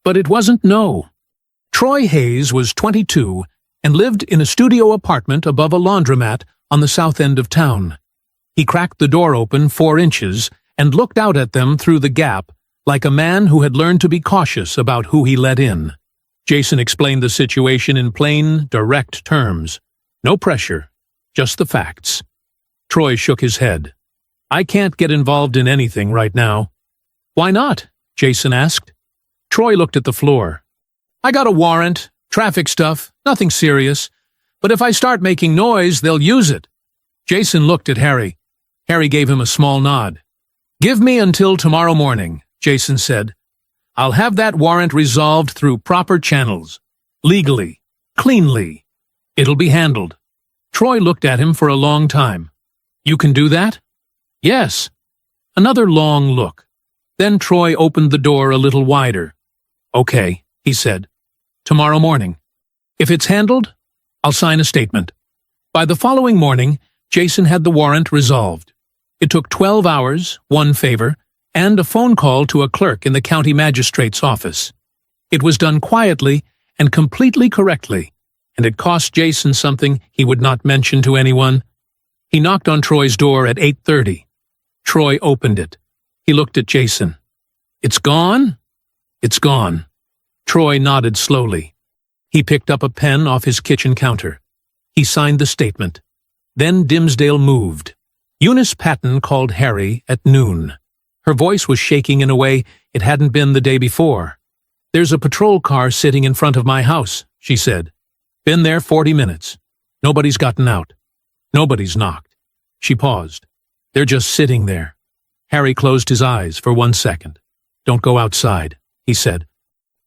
but it wasn't no. Troy Hayes was 22 and lived in a studio apartment above a laundromat on the south end of town. He cracked the door open 4 inches and looked out at them through the gap like a man who had learned to be cautious about who he let in. Jason explained the situation in plain, direct terms. No pressure, just the facts. Troy shook his head. "I can't get involved in anything right now." "Why not?" Jason asked. Troy looked at the floor. "I got a warrant, traffic stuff, nothing serious. But if I start making noise, they'll use it." Jason looked at Harry. Harry gave him a small nod. "Give me until tomorrow morning," Jason said. "I'll have that warrant resolved through proper channels. Legally. Cleanly. It'll be handled." Troy looked at him for a long time. "You can do that?" "Yes." Another long look. Then Troy opened the door a little wider. "Okay," he said. "Tomorrow morning. If it's handled, I'll sign a statement." By the following morning, Jason had the warrant resolved. It took 12 hours, 1 favor, and a phone call to a clerk in the county magistrate's office. It was done quietly and completely correctly, and it cost Jason something he would not mention to anyone. He knocked on Troy's door at 8:30. Troy opened it. He looked at Jason. "It's gone?" "It's gone." Troy nodded slowly. He picked up a pen off his kitchen counter. He signed the statement. Then Dimsdale moved. Eunice Patton called Harry at noon. Her voice was shaking in a way it hadn't been the day before. "There's a patrol car sitting in front of my house," she said. "Been there 40 minutes. Nobody's gotten out. Nobody's knocked." She paused. "They're just sitting there." Harry closed his eyes for 1 second. "Don't go outside," he said.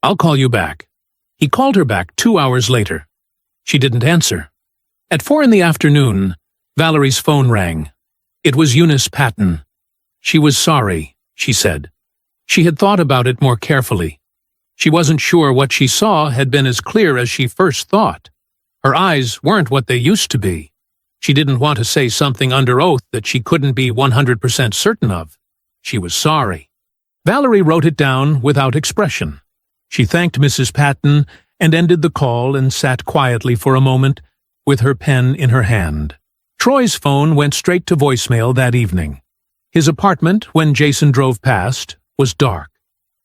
"I'll call you back." He called her back 2 hours later. She didn't answer. At 4 in the afternoon, Valerie's phone rang. It was Eunice Patton. She was sorry, she said. She had thought about it more carefully. She wasn't sure what she saw had been as clear as she first thought. Her eyes weren't what they used to be. She didn't want to say something under oath that she couldn't be 100% certain of. She was sorry. Valerie wrote it down without expression. She thanked Mrs. Patton and ended the call and sat quietly for a moment with her pen in her hand. Troy's phone went straight to voicemail that evening. His apartment, when Jason drove past, was dark.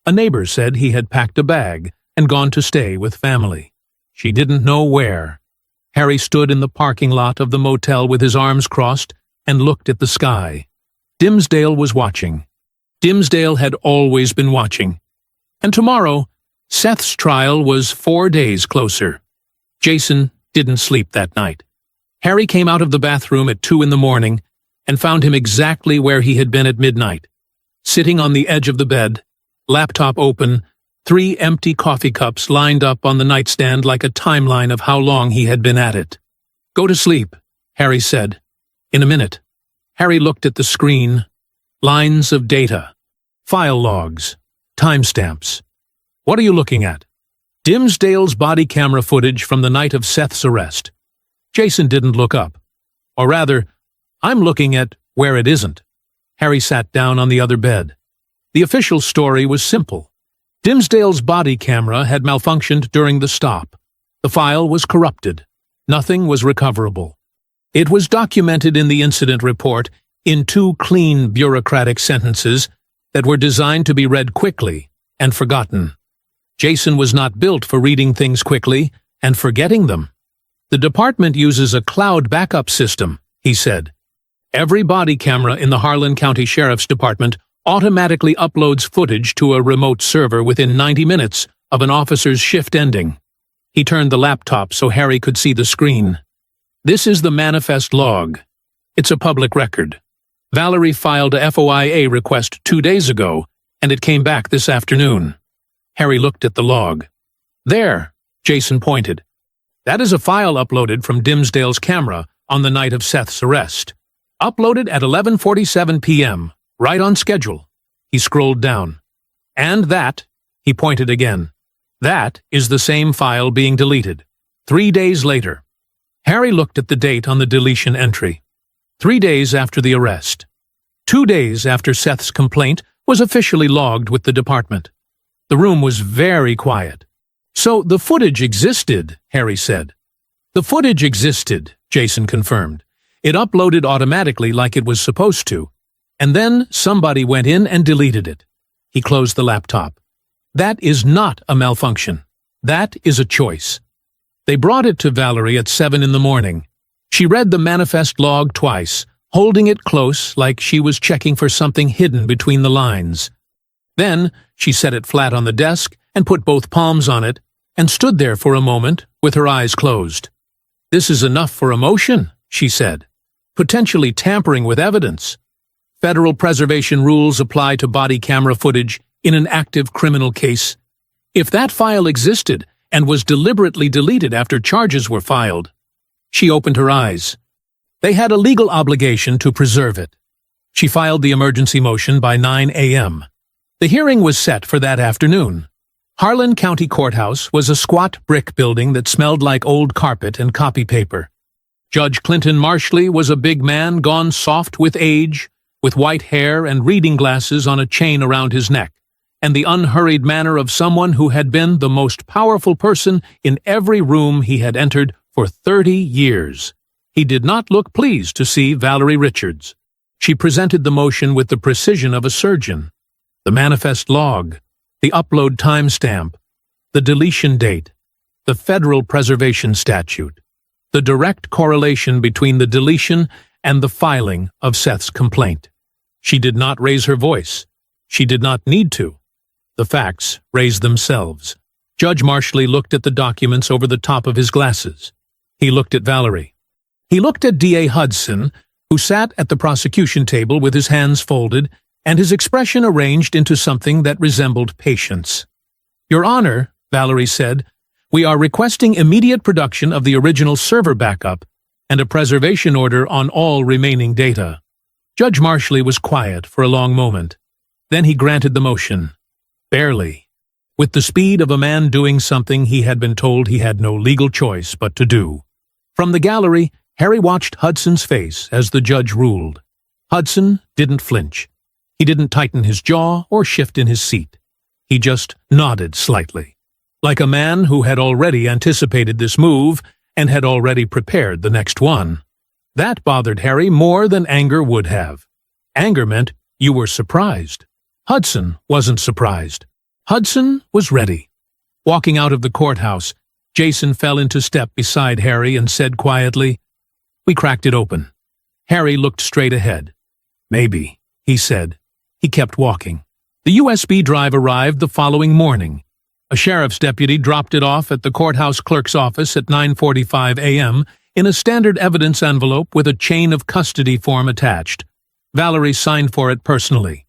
A neighbor said he had packed a bag and gone to stay with family. She didn't know where. Harry stood in the parking lot of the motel with his arms crossed and looked at the sky. Dimsdale was watching. Dimsdale had always been watching. And tomorrow, Seth's trial was 4 days closer. Jason didn't sleep that night. Harry came out of the bathroom at 2 a.m. and found him exactly where he had been at midnight, sitting on the edge of the bed, laptop open, 3 empty coffee cups lined up on the nightstand like a timeline of how long he had been at it. "Go to sleep," Harry said. "In a minute." Harry looked at the screen. Lines of data. File logs. Timestamps. "What are you looking at?" "Dimsdale's body camera footage from the night of Seth's arrest." Jason didn't look up. "Or rather, I'm looking at where it isn't." Harry sat down on the other bed. The official story was simple. Dimsdale's body camera had malfunctioned during the stop. The file was corrupted. Nothing was recoverable. It was documented in the incident report in 2 clean bureaucratic sentences that were designed to be read quickly and forgotten. Jason was not built for reading things quickly and forgetting them. "The department uses a cloud backup system," he said. "Every body camera in the Harlan County Sheriff's Department automatically uploads footage to a remote server within 90 minutes of an officer's shift ending." He turned the laptop so Harry could see the screen. "This is the manifest log. It's a public record. Valerie filed a FOIA request 2 days ago, and it came back this afternoon." Harry looked at the log. "There," Jason pointed. "That is a file uploaded from Dimsdale's camera on the night of Seth's arrest. Uploaded at 11:47 p.m., right on schedule." He scrolled down. "And that," he pointed again, "that is the same file being deleted. 3 days later." Harry looked at the date on the deletion entry. 3 days after the arrest. 2 days after Seth's complaint was officially logged with the department. The room was very quiet. "So the footage existed," Harry said. "The footage existed," Jason confirmed. "It uploaded automatically like it was supposed to. And then somebody went in and deleted it." He closed the laptop. "That is not a malfunction. That is a choice." They brought it to Valerie at 7 a.m. She read the manifest log twice, holding it close like she was checking for something hidden between the lines. Then she set it flat on the desk and put both palms on it and stood there for a moment with her eyes closed. "This is enough for a motion," she said. "Potentially tampering with evidence. Federal preservation rules apply to body camera footage in an active criminal case. If that file existed and was deliberately deleted after charges were filed." She opened her eyes. They had a legal obligation to preserve it. She filed the emergency motion by 9 a.m. The hearing was set for that afternoon. Harlan County Courthouse was a squat brick building that smelled like old carpet and copy paper. Judge Clinton Marshley was a big man gone soft with age, with white hair and reading glasses on a chain around his neck, and the unhurried manner of someone who had been the most powerful person in every room he had entered for 30 years. He did not look pleased to see Valerie Richards. She presented the motion with the precision of a surgeon. The manifest log, the upload timestamp, the deletion date, the federal preservation statute, the direct correlation between the deletion and the filing of Seth's complaint. She did not raise her voice. She did not need to. The facts raised themselves. Judge Marshley looked at the documents over the top of his glasses. He looked at Valerie. He looked at D.A. Hudson, who sat at the prosecution table with his hands folded and his expression arranged into something that resembled patience. "Your Honor," Valerie said, "we are requesting immediate production of the original server backup and a preservation order on all remaining data." Judge Marshley was quiet for a long moment. Then he granted the motion. Barely. With the speed of a man doing something he had been told he had no legal choice but to do. From the gallery, Harry watched Hudson's face as the judge ruled. Hudson didn't flinch. He didn't tighten his jaw or shift in his seat. He just nodded slightly, like a man who had already anticipated this move and had already prepared the next one. That bothered Harry more than anger would have. Anger meant you were surprised. Hudson wasn't surprised. Hudson was ready. Walking out of the courthouse, Jason fell into step beside Harry and said quietly, "We cracked it open." Harry looked straight ahead. "Maybe," he said. He kept walking. The USB drive arrived the following morning. A sheriff's deputy dropped it off at the courthouse clerk's office at 9:45 a.m. in a standard evidence envelope with a chain of custody form attached. Valerie signed for it personally.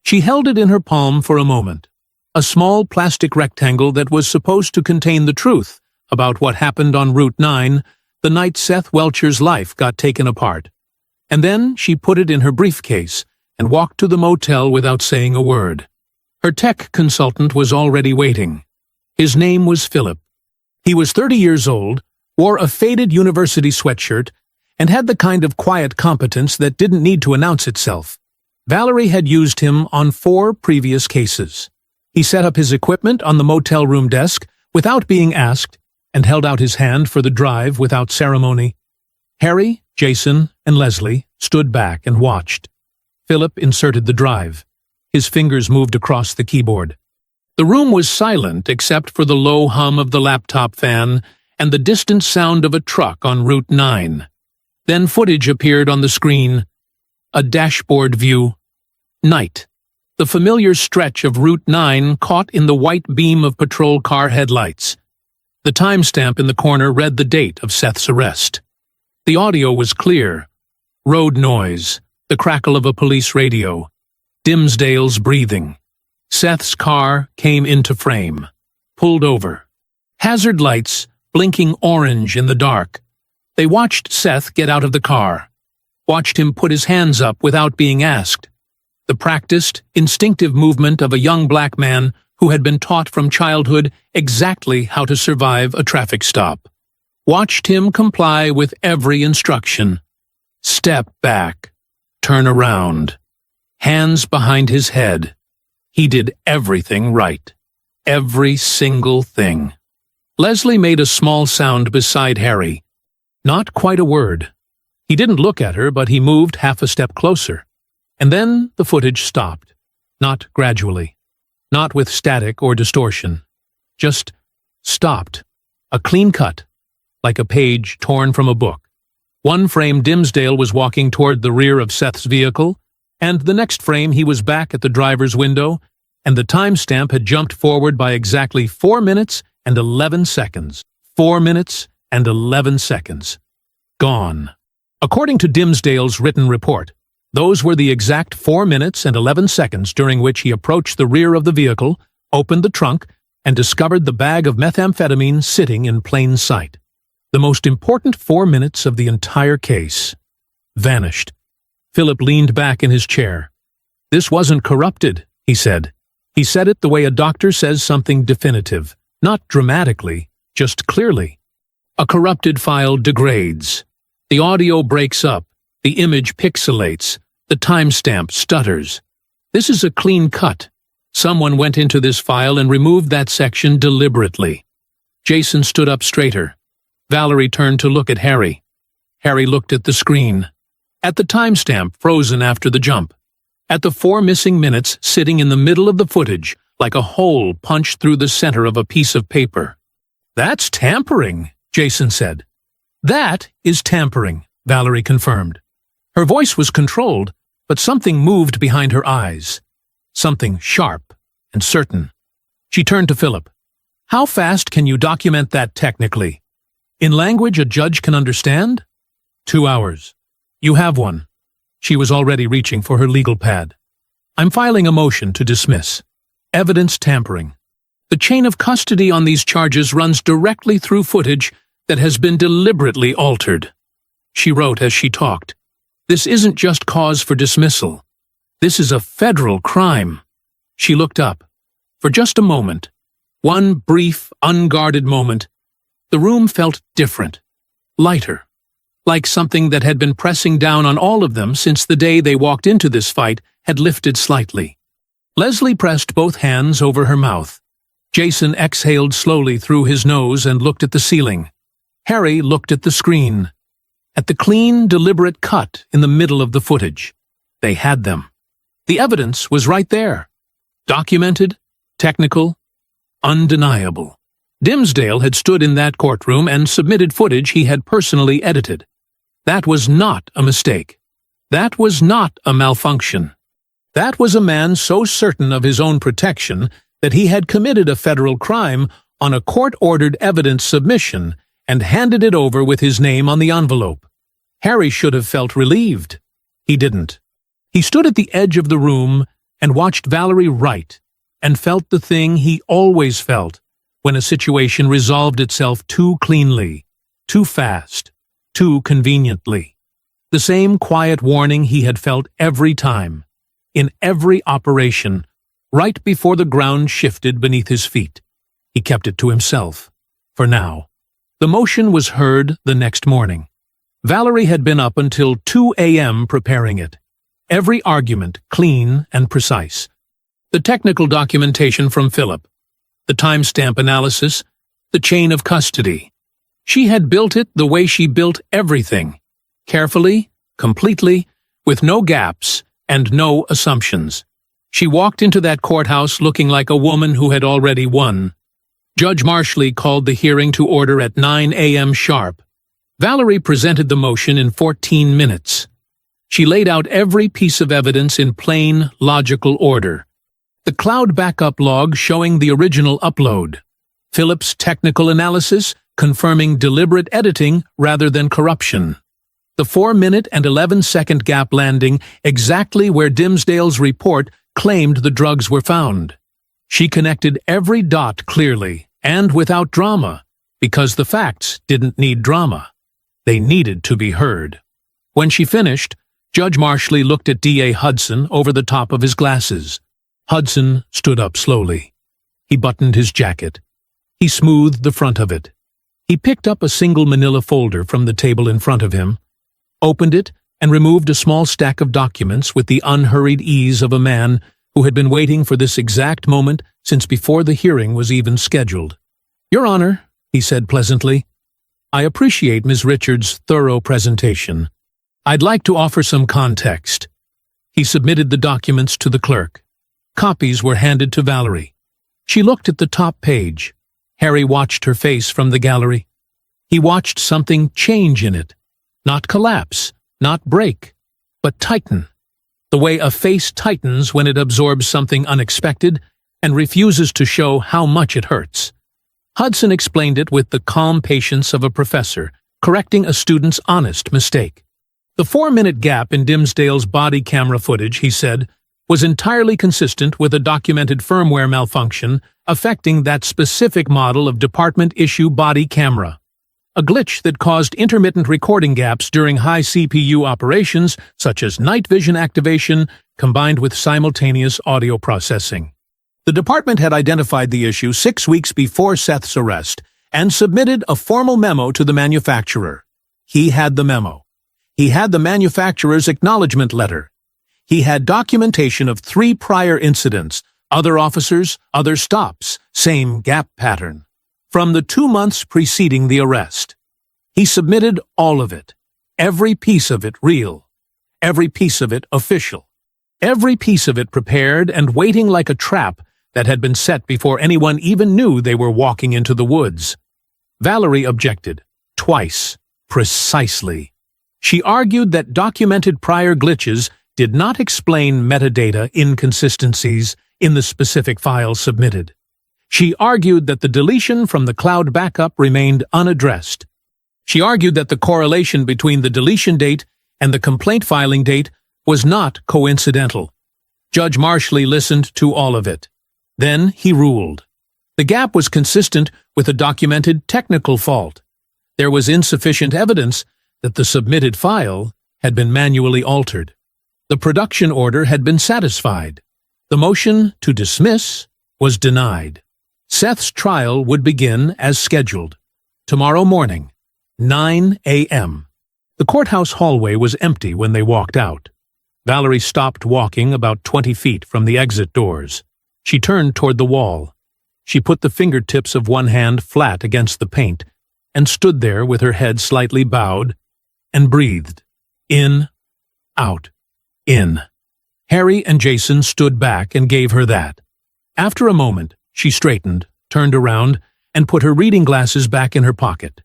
She held it in her palm for a moment. A small plastic rectangle that was supposed to contain the truth about what happened on Route 9 the night Seth Welcher's life got taken apart. And then she put it in her briefcase and walked to the motel without saying a word. Her tech consultant was already waiting. His name was Philip. He was 30 years old, wore a faded university sweatshirt, and had the kind of quiet competence that didn't need to announce itself. Valerie had used him on 4 previous cases. He set up his equipment on the motel room desk without being asked and held out his hand for the drive without ceremony. Harry, Jason, and Leslie stood back and watched. Philip inserted the drive. His fingers moved across the keyboard. The room was silent except for the low hum of the laptop fan and the distant sound of a truck on Route 9. Then footage appeared on the screen. A dashboard view. Night. The familiar stretch of Route 9 caught in the white beam of patrol car headlights. The timestamp in the corner read the date of Seth's arrest. The audio was clear. Road noise, the crackle of a police radio, Dimsdale's breathing. Seth's car came into frame, pulled over. Hazard lights blinking orange in the dark. They watched Seth get out of the car, watched him put his hands up without being asked. The practiced, instinctive movement of a young black man who had been taught from childhood exactly how to survive a traffic stop. Watched him comply with every instruction. Step back. Turn around. Hands behind his head. He did everything right. Every single thing. Leslie made a small sound beside Harry. Not quite a word. He didn't look at her, but he moved half a step closer. And then the footage stopped. Not gradually. Not with static or distortion. Just stopped. A clean cut. Like a page torn from a book. One frame Dimsdale was walking toward the rear of Seth's vehicle, and the next frame he was back at the driver's window, and the timestamp had jumped forward by exactly 4 minutes and 11 seconds. 4 minutes and 11 seconds. Gone. According to Dimsdale's written report, those were the exact 4 minutes and 11 seconds during which he approached the rear of the vehicle, opened the trunk, and discovered the bag of methamphetamine sitting in plain sight. The most important 4 minutes of the entire case. Vanished. Philip leaned back in his chair. "This wasn't corrupted," he said. He said it the way a doctor says something definitive, not dramatically, just clearly. A corrupted file degrades. The audio breaks up, the image pixelates, the timestamp stutters. This is a clean cut. Someone went into this file and removed that section deliberately. Jason stood up straighter. Valerie turned to look at Harry. Harry looked at the screen. At the timestamp frozen after the jump. At the 4 missing minutes sitting in the middle of the footage, like a hole punched through the center of a piece of paper. "That's tampering," Jason said. "That is tampering," Valerie confirmed. Her voice was controlled, but something moved behind her eyes. Something sharp and certain. She turned to Philip. "How fast can you document that technically? In language a judge can understand?" 2 hours. "You have one." She was already reaching for her legal pad. "I'm filing a motion to dismiss. Evidence tampering. The chain of custody on these charges runs directly through footage that has been deliberately altered." She wrote as she talked. This isn't just cause for dismissal. This is a federal crime. She looked up. For just a moment, one brief, unguarded moment, the room felt different, lighter, like something that had been pressing down on all of them since the day they walked into this fight had lifted slightly. Leslie pressed both hands over her mouth. Jason exhaled slowly through his nose and looked at the ceiling. Harry looked at the screen, at the clean, deliberate cut in the middle of the footage. They had them. The evidence was right there. Documented, technical, undeniable. Dimsdale had stood in that courtroom and submitted footage he had personally edited. That was not a mistake. That was not a malfunction. That was a man so certain of his own protection that he had committed a federal crime on a court-ordered evidence submission and handed it over with his name on the envelope. Harry should have felt relieved. He didn't. He stood at the edge of the room and watched Valerie write, and felt the thing he always felt when a situation resolved itself too cleanly, too fast, too conveniently. The same quiet warning he had felt every time, in every operation, right before the ground shifted beneath his feet. He kept it to himself, for now. The motion was heard the next morning. Valerie had been up until 2 a.m. preparing it. Every argument clean and precise. The technical documentation from Philip, the timestamp analysis, the chain of custody. She had built it the way she built everything, carefully, completely, with no gaps and no assumptions. She walked into that courthouse looking like a woman who had already won. Judge Marshley called the hearing to order at 9 a.m. sharp. Valerie presented the motion in 14 minutes. She laid out every piece of evidence in plain, logical order. The cloud backup log showing the original upload. Philip's technical analysis confirming deliberate editing rather than corruption. The 4-minute and 11-second gap landing exactly where Dimsdale's report claimed the drugs were found. She connected every dot clearly and without drama, because the facts didn't need drama. They needed to be heard. When she finished, Judge Marshley looked at D.A. Hudson over the top of his glasses. Hudson stood up slowly. He buttoned his jacket. He smoothed the front of it. He picked up a single manila folder from the table in front of him, opened it, and removed a small stack of documents with the unhurried ease of a man who had been waiting for this exact moment since before the hearing was even scheduled. "Your Honor," he said pleasantly, "I appreciate Ms. Richards' thorough presentation. I'd like to offer some context." He submitted the documents to the clerk. Copies were handed to Valerie. She looked at the top page. Harry watched her face from the gallery. He watched something change in it. Not collapse, not break, but tighten. The way a face tightens when it absorbs something unexpected and refuses to show how much it hurts. Hudson explained it with the calm patience of a professor, correcting a student's honest mistake. The 4-minute gap in Dimsdale's body camera footage, he said, was entirely consistent with a documented firmware malfunction affecting that specific model of department-issue body camera. A glitch that caused intermittent recording gaps during high CPU operations, such as night vision activation, combined with simultaneous audio processing. The department had identified the issue 6 weeks before Seth's arrest and submitted a formal memo to the manufacturer. He had the memo. He had the manufacturer's acknowledgement letter. He had documentation of 3 prior incidents, other officers, other stops, same gap pattern, from the 2 months preceding the arrest. He submitted all of it, every piece of it real, every piece of it official, every piece of it prepared and waiting like a trap that had been set before anyone even knew they were walking into the woods. Valerie objected, twice, precisely. She argued that documented prior glitches did not explain metadata inconsistencies in the specific files submitted. She argued that the deletion from the cloud backup remained unaddressed. She argued that the correlation between the deletion date and the complaint filing date was not coincidental. Judge Marshley listened to all of it. Then he ruled. The gap was consistent with a documented technical fault. There was insufficient evidence that the submitted file had been manually altered. The production order had been satisfied. The motion to dismiss was denied. Seth's trial would begin as scheduled. Tomorrow morning, 9 a.m. The courthouse hallway was empty when they walked out. Valerie stopped walking about 20 feet from the exit doors. She turned toward the wall. She put the fingertips of one hand flat against the paint and stood there with her head slightly bowed and breathed. In, out, in. Harry and Jason stood back and gave her that. After a moment, she straightened, turned around, and put her reading glasses back in her pocket.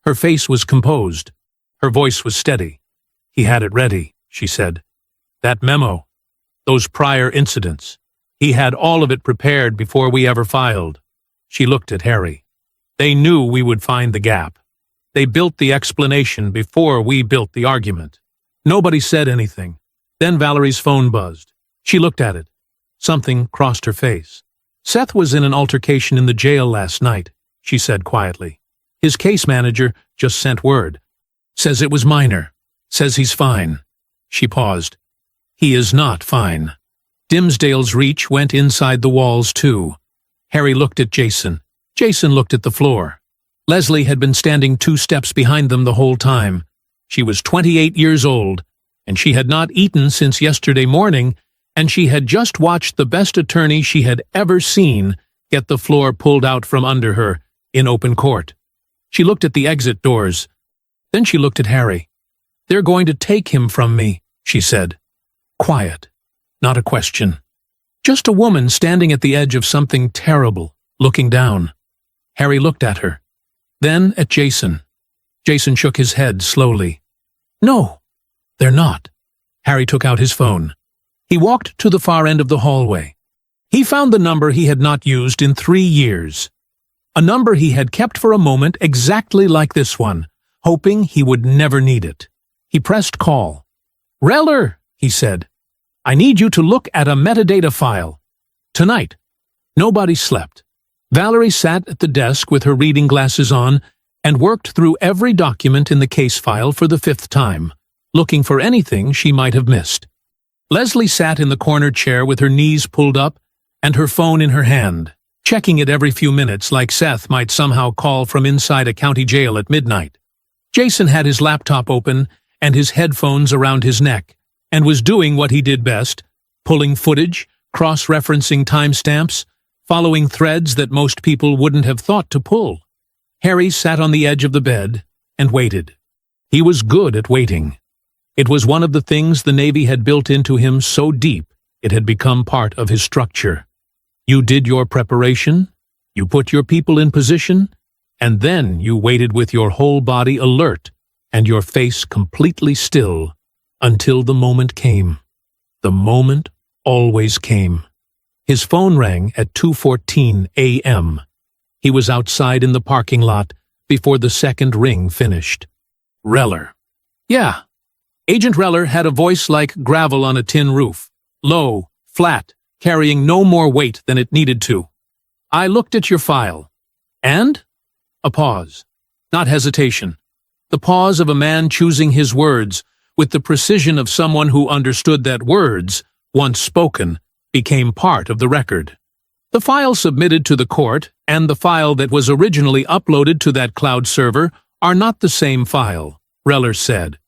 Her face was composed. Her voice was steady. "He had it ready," she said. "That memo, those prior incidents. He had all of it prepared before we ever filed." She looked at Harry. "They knew we would find the gap. They built the explanation before we built the argument." Nobody said anything. Then Valerie's phone buzzed. She looked at it. Something crossed her face. "Seth was in an altercation in the jail last night," she said quietly. "His case manager just sent word. Says it was minor. Says he's fine." She paused. "He is not fine." Dimsdale's reach went inside the walls, too. Harry looked at Jason. Jason looked at the floor. Leslie had been standing 2 steps behind them the whole time. She was 28 years old, and she had not eaten since yesterday morning, and she had just watched the best attorney she had ever seen get the floor pulled out from under her in open court. She looked at the exit doors. Then she looked at Harry. "They're going to take him from me," she said. Quiet. Not a question. Just a woman standing at the edge of something terrible, looking down. Harry looked at her. Then at Jason. Jason shook his head slowly. "No, they're not." Harry took out his phone. He walked to the far end of the hallway. He found the number he had not used in 3 years. A number he had kept for a moment exactly like this one, hoping he would never need it. He pressed call. "Reller," he said, "I need you to look at a metadata file. Tonight." Nobody slept. Valerie sat at the desk with her reading glasses on and worked through every document in the case file for the 5th time, looking for anything she might have missed. Leslie sat in the corner chair with her knees pulled up and her phone in her hand, checking it every few minutes like Seth might somehow call from inside a county jail at midnight. Jason had his laptop open and his headphones around his neck, and was doing what he did best, pulling footage, cross-referencing timestamps, following threads that most people wouldn't have thought to pull. Harry sat on the edge of the bed and waited. He was good at waiting. It was one of the things the Navy had built into him so deep it had become part of his structure. You did your preparation, you put your people in position, and then you waited with your whole body alert and your face completely still until the moment came. The moment always came. His phone rang at 2:14 a.m. He was outside in the parking lot before the second ring finished. Reller. Yeah. Agent Reller had a voice like gravel on a tin roof, low, flat, carrying no more weight than it needed to. "I looked at your file." "And?" A pause. Not hesitation. The pause of a man choosing his words with the precision of someone who understood that words, once spoken, became part of the record. The file submitted to the court and the file that was originally uploaded to that cloud server are not the same file, Reller said.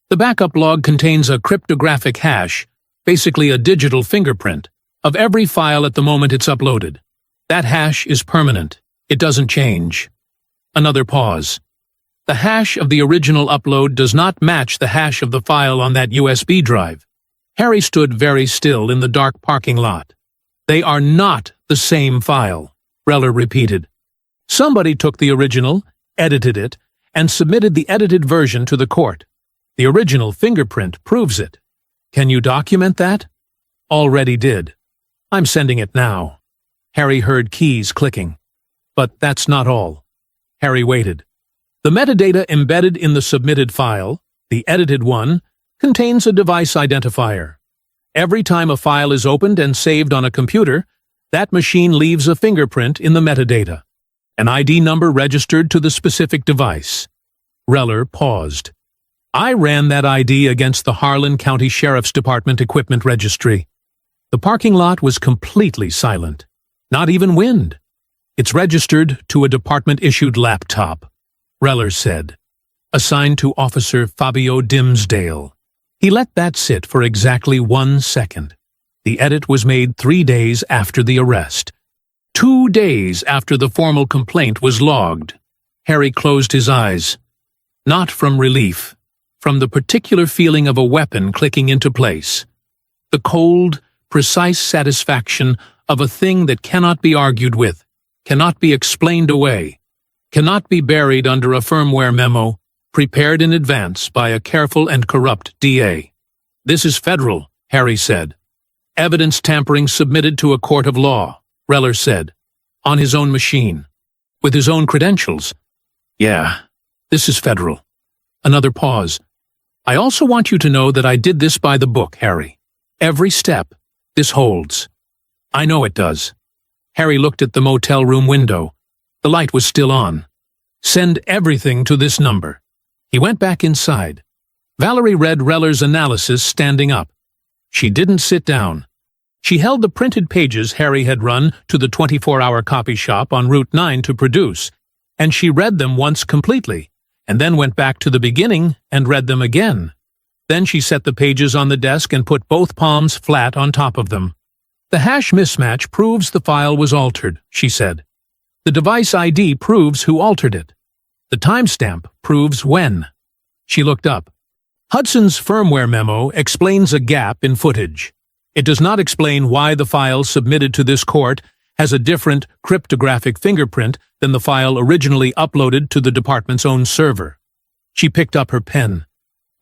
The backup log contains a cryptographic hash, basically a digital fingerprint, of every file at the moment it's uploaded. That hash is permanent. It doesn't change. Another pause. The hash of the original upload does not match the hash of the file on that USB drive. Harry stood very still in the dark parking lot. They are not the same file, Reller repeated. Somebody took the original, edited it, and submitted the edited version to the court. The original fingerprint proves it. Can you document that? Already did. I'm sending it now. Harry heard keys clicking. But that's not all. Harry waited. The metadata embedded in the submitted file, the edited one, contains a device identifier. Every time a file is opened and saved on a computer, that machine leaves a fingerprint in the metadata, an ID number registered to the specific device. Reller paused. I ran that ID against the Harlan County Sheriff's Department equipment registry. The parking lot was completely silent. Not even wind. It's registered to a department-issued laptop, Reller said. Assigned to Officer Fabio Dimsdale. He let that sit for exactly 1 second. The edit was made 3 days after the arrest. 2 days after the formal complaint was logged. Harry closed his eyes. Not from relief, from the particular feeling of a weapon clicking into place. The cold, precise satisfaction of a thing that cannot be argued with, cannot be explained away, cannot be buried under a firmware memo prepared in advance by a careful and corrupt DA. This is federal, Harry said. Evidence tampering submitted to a court of law, Reller said, on his own machine, with his own credentials. Yeah, this is federal. Another pause. I also want you to know that I did this by the book, Harry. Every step, this holds. I know it does. Harry looked at the motel room window. The light was still on. Send everything to this number. He went back inside. Valerie read Reller's analysis standing up. She didn't sit down. She held the printed pages Harry had run to the 24-hour copy shop on Route 9 to produce, and she read them once completely, and then went back to the beginning and read them again. Then she set the pages on the desk and put both palms flat on top of them. The hash mismatch proves the file was altered, she said. The device ID proves who altered it. The timestamp proves when. She looked up. Hudson's firmware memo explains a gap in footage. It does not explain why the file submitted to this court has a different cryptographic fingerprint than the file originally uploaded to the department's own server. She picked up her pen.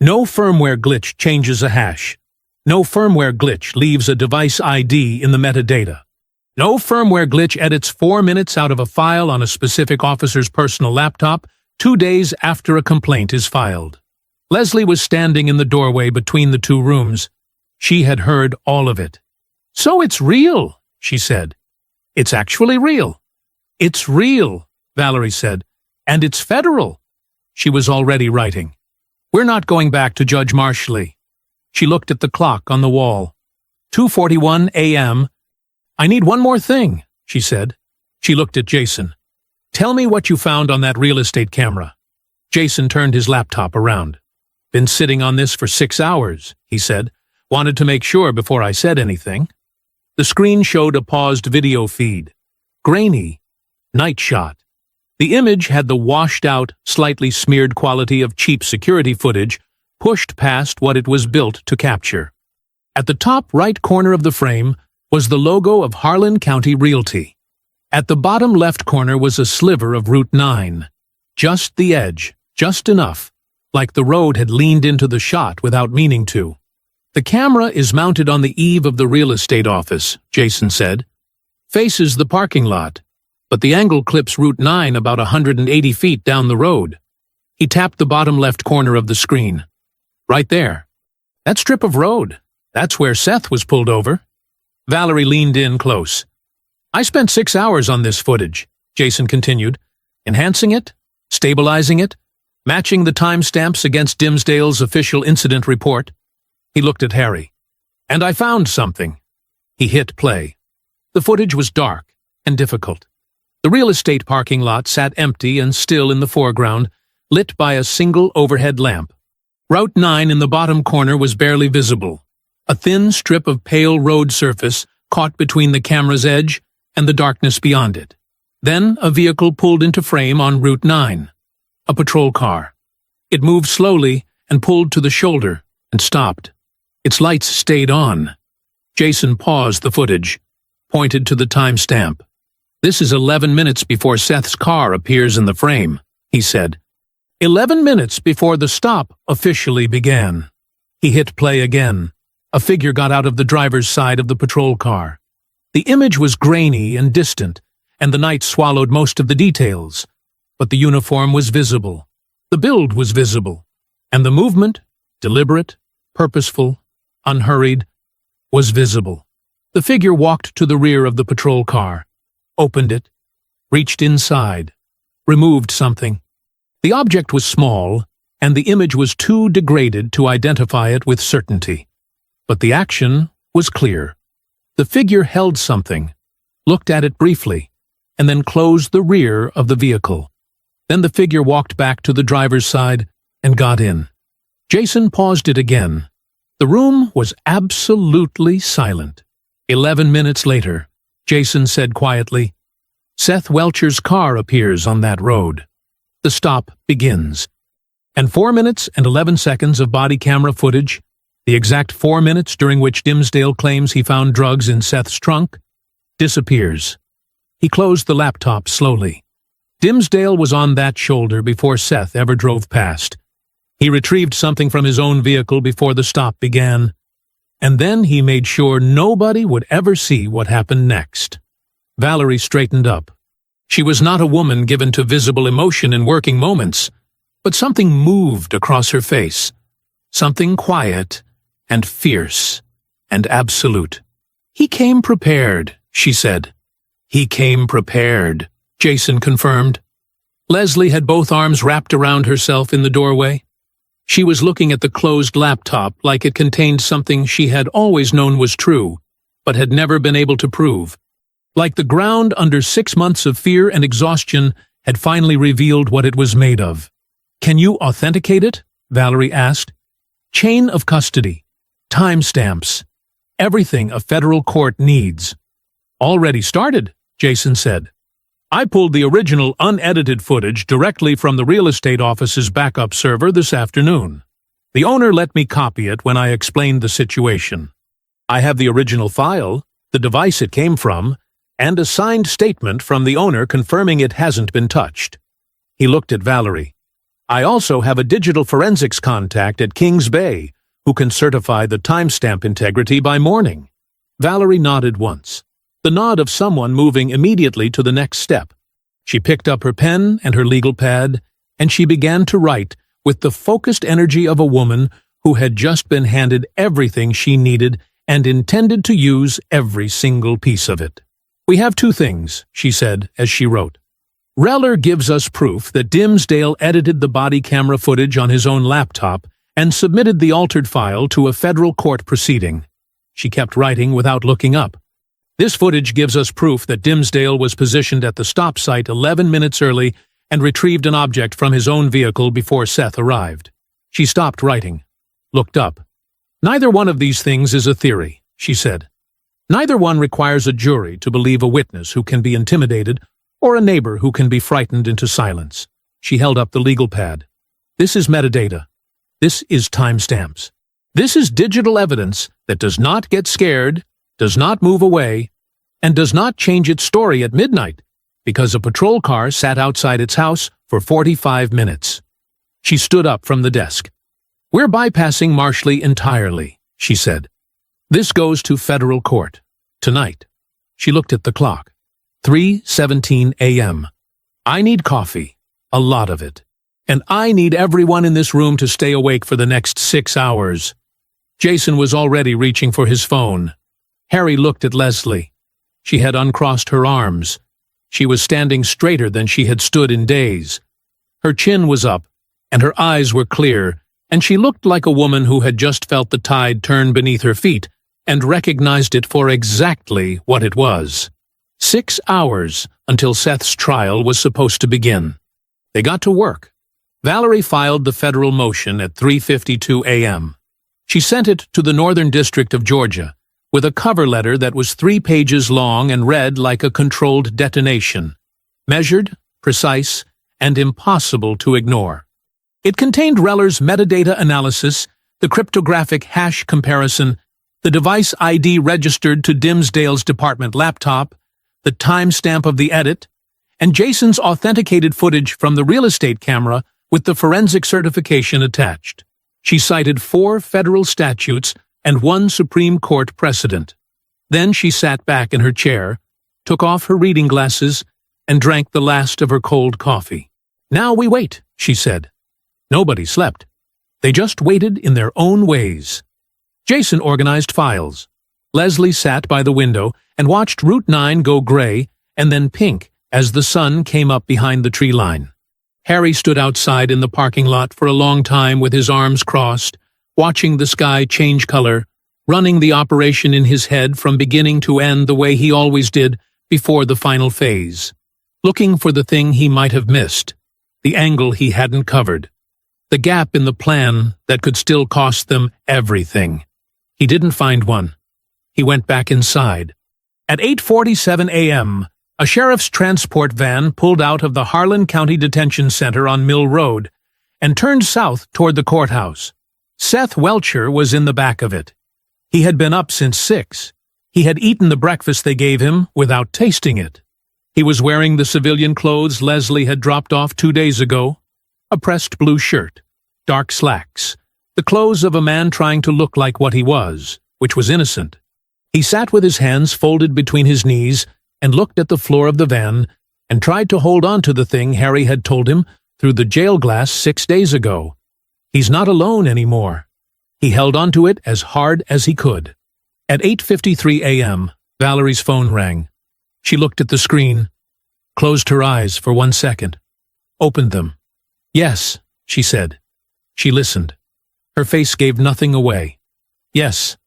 No firmware glitch changes a hash. No firmware glitch leaves a device ID in the metadata. No firmware glitch edits 4 minutes out of a file on a specific officer's personal laptop 2 days after a complaint is filed. Leslie was standing in the doorway between the two rooms. She had heard all of it. So it's real, she said. It's actually real. It's real, Valerie said. And it's federal. She was already writing. We're not going back to Judge Marshley. She looked at the clock on the wall. 2:41 a.m. I need one more thing, she said. She looked at Jason. Tell me what you found on that real estate camera. Jason turned his laptop around. Been sitting on this for 6 hours, he said. Wanted to make sure before I said anything. The screen showed a paused video feed. Grainy. Night shot. The image had the washed-out, slightly smeared quality of cheap security footage pushed past what it was built to capture. At the top right corner of the frame was the logo of Harlan County Realty. At the bottom left corner was a sliver of Route 9. Just the edge, just enough, like the road had leaned into the shot without meaning to. The camera is mounted on the eave of the real estate office, Jason said. Faces the parking lot, but the angle clips Route 9 about 180 feet down the road. He tapped the bottom left corner of the screen. Right there. That strip of road. That's where Seth was pulled over. Valerie leaned in close. I spent 6 hours on this footage, Jason continued, enhancing it, stabilizing it, matching the timestamps against Dimsdale's official incident report. He looked at Harry. And I found something. He hit play. The footage was dark and difficult. The real estate parking lot sat empty and still in the foreground, lit by a single overhead lamp. Route 9 in the bottom corner was barely visible, a thin strip of pale road surface caught between the camera's edge and the darkness beyond it. Then a vehicle pulled into frame on Route 9. A patrol car. It moved slowly and pulled to the shoulder and stopped. Its lights stayed on. Jason paused the footage, pointed to the timestamp. This is 11 minutes before Seth's car appears in the frame, he said. 11 minutes before the stop officially began. He hit play again. A figure got out of the driver's side of the patrol car. The image was grainy and distant, and the night swallowed most of the details. But the uniform was visible. The build was visible. And the movement, deliberate, purposeful, unhurried, was visible. The figure walked to the rear of the patrol car, opened it, reached inside, removed something. The object was small, and the image was too degraded to identify it with certainty. But the action was clear. The figure held something, looked at it briefly, and then closed the rear of the vehicle. Then the figure walked back to the driver's side and got in. Jason paused it again. The room was absolutely silent. 11 minutes later, Jason said quietly, "Seth Welcher's car appears on that road." The stop begins. And 4 minutes and 11 seconds of body camera footage, the exact 4 minutes during which Dimsdale claims he found drugs in Seth's trunk, disappears. He closed the laptop slowly. Dimsdale was on that shoulder before Seth ever drove past. He retrieved something from his own vehicle before the stop began, and then he made sure nobody would ever see what happened next. Valerie straightened up. She was not a woman given to visible emotion in working moments, but something moved across her face, something quiet and fierce and absolute. "He came prepared," she said. "He came prepared," Jason confirmed. Leslie had both arms wrapped around herself in the doorway. She was looking at the closed laptop like it contained something she had always known was true, but had never been able to prove. Like the ground under 6 months of fear and exhaustion had finally revealed what it was made of. "Can you authenticate it?" Valerie asked. "Chain of custody, timestamps, everything a federal court needs." "Already started," Jason said. "I pulled the original unedited footage directly from the real estate office's backup server this afternoon. The owner let me copy it when I explained the situation. I have the original file, the device it came from, and a signed statement from the owner confirming it hasn't been touched." He looked at Valerie. "I also have a digital forensics contact at Kings Bay who can certify the timestamp integrity by morning." Valerie nodded once, the nod of someone moving immediately to the next step. She picked up her pen and her legal pad, and she began to write with the focused energy of a woman who had just been handed everything she needed and intended to use every single piece of it. "We have 2 things," she said as she wrote. "Reller gives us proof that Dimsdale edited the body camera footage on his own laptop and submitted the altered file to a federal court proceeding." She kept writing without looking up. "This footage gives us proof that Dimsdale was positioned at the stop site 11 minutes early and retrieved an object from his own vehicle before Seth arrived." She stopped writing, looked up. "Neither one of these things is a theory," she said. "Neither one requires a jury to believe a witness who can be intimidated or a neighbor who can be frightened into silence." She held up the legal pad. "This is metadata. This is timestamps. This is digital evidence that does not get scared, does not move away, and does not change its story at midnight because a patrol car sat outside its house for 45 minutes. She stood up from the desk. "We're bypassing Marshley entirely," she said. "This goes to federal court. Tonight." She looked at the clock. 3:17 a.m. "I need coffee, a lot of it. And I need everyone in this room to stay awake for the next 6 hours." Jason was already reaching for his phone. Harry looked at Leslie. She had uncrossed her arms. She was standing straighter than she had stood in days. Her chin was up, and her eyes were clear, and she looked like a woman who had just felt the tide turn beneath her feet and recognized it for exactly what it was. 6 hours until Seth's trial was supposed to begin. They got to work. Valerie filed the federal motion at 3:52 a.m. She sent it to the Northern District of Georgia with a cover letter that was 3 pages long and read like a controlled detonation, measured, precise, and impossible to ignore. It contained Reller's metadata analysis, the cryptographic hash comparison, the device ID registered to Dimsdale's department laptop, the timestamp of the edit, and Jason's authenticated footage from the real estate camera with the forensic certification attached. She cited 4 federal statutes and 1 Supreme Court precedent. Then she sat back in her chair, took off her reading glasses, and drank the last of her cold coffee. "Now we wait," she said. Nobody slept. They just waited in their own ways. Jason organized files. Leslie sat by the window and watched Route 9 go gray and then pink as the sun came up behind the tree line. Harry stood outside in the parking lot for a long time with his arms crossed, watching the sky change color, running the operation in his head from beginning to end the way he always did before the final phase, looking for the thing he might have missed, the angle he hadn't covered, the gap in the plan that could still cost them everything. He didn't find one. He went back inside. At 8:47 a.m., a sheriff's transport van pulled out of the Harlan County Detention Center on Mill Road and turned south toward the courthouse. Seth Welcher was in the back of it. He had been up since 6. He had eaten the breakfast they gave him without tasting it. He was wearing the civilian clothes Leslie had dropped off 2 days ago, a pressed blue shirt, dark slacks, the clothes of a man trying to look like what he was, which was innocent. He sat with his hands folded between his knees and looked at the floor of the van and tried to hold on to the thing Harry had told him through the jail glass 6 days ago. He's not alone anymore. He held on to it as hard as he could. At 8:53 a.m., Valerie's phone rang. She looked at the screen, closed her eyes for 1 second, opened them. "Yes," she said. She listened. Her face gave nothing away. "Yes,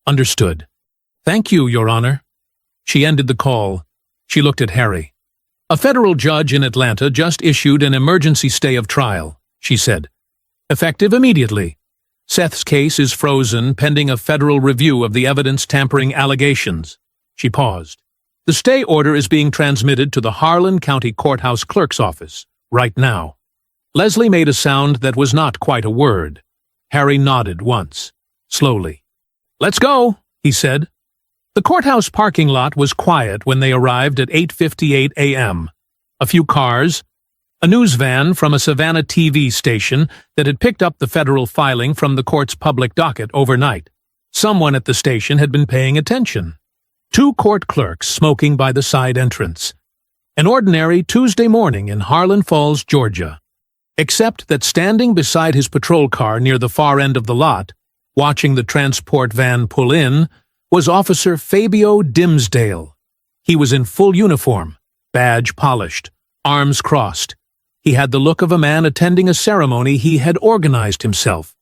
understood. Thank you, Your Honor." She ended the call. She looked at Harry. "A federal judge in Atlanta just issued an emergency stay of trial," she said. "Effective immediately. Seth's case is frozen pending a federal review of the evidence tampering allegations." She paused. "The stay order is being transmitted to the Harlan County Courthouse Clerk's office right now." Leslie made a sound that was not quite a word. Harry nodded once, slowly. "Let's go," he said. The courthouse parking lot was quiet when they arrived at 8:58 a.m. A few cars, a news van from a Savannah TV station that had picked up the federal filing from the court's public docket overnight. Someone at the station had been paying attention. 2 court clerks smoking by the side entrance. An ordinary Tuesday morning in Harlan Falls, Georgia. Except that standing beside his patrol car near the far end of the lot, watching the transport van pull in, was Officer Fabio Dimsdale. He was in full uniform, badge polished, arms crossed. He had the look of a man attending a ceremony he had organized himself,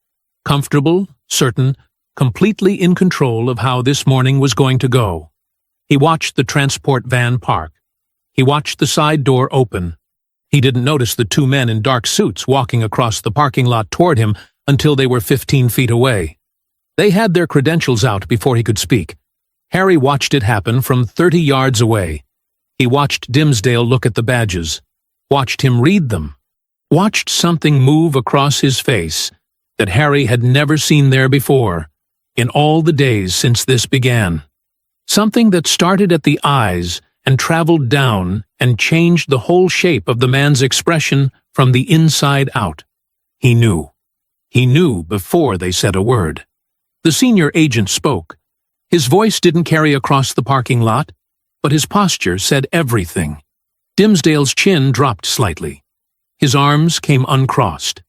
comfortable, certain, completely in control of how this morning was going to go. He watched the transport van park. He watched the side door open. He didn't notice the 2 men in dark suits walking across the parking lot toward him until they were 15 feet away. They had their credentials out before he could speak. Harry watched it happen from 30 yards away. He watched Dimsdale look at the badges, watched him read them, watched something move across his face that Harry had never seen there before in all the days since this began. Something that started at the eyes and traveled down and changed the whole shape of the man's expression from the inside out. He knew. He knew before they said a word. The senior agent spoke. His voice didn't carry across the parking lot, but his posture said everything. Dimsdale's chin dropped slightly. His arms came uncrossed.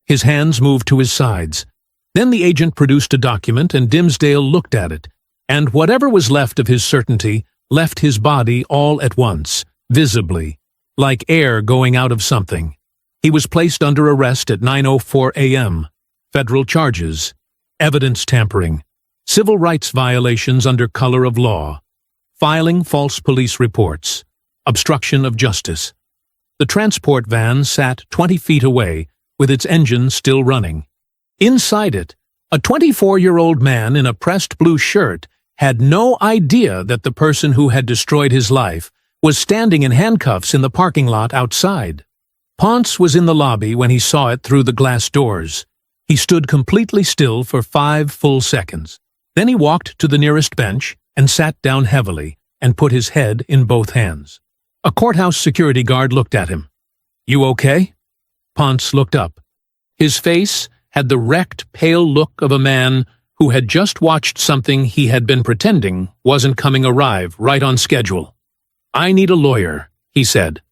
His hands moved to his sides. Then the agent produced a document and Dimsdale looked at it, and whatever was left of his certainty left his body all at once, visibly, like air going out of something. He was placed under arrest at 9:04 a.m. Federal charges, evidence tampering, civil rights violations under color of law, filing false police reports, obstruction of justice. The transport van sat 20 feet away, with its engine still running. Inside it, a 24-year-old man in a pressed blue shirt had no idea that the person who had destroyed his life was standing in handcuffs in the parking lot outside. Ponce was in the lobby when he saw it through the glass doors. He stood completely still for 5 full seconds. Then he walked to the nearest bench and sat down heavily and put his head in both hands. A courthouse security guard looked at him. "You okay?" Ponce looked up. His face had the wrecked, pale look of a man who had just watched something he had been pretending wasn't coming arrive right on schedule. "I need a lawyer," he said.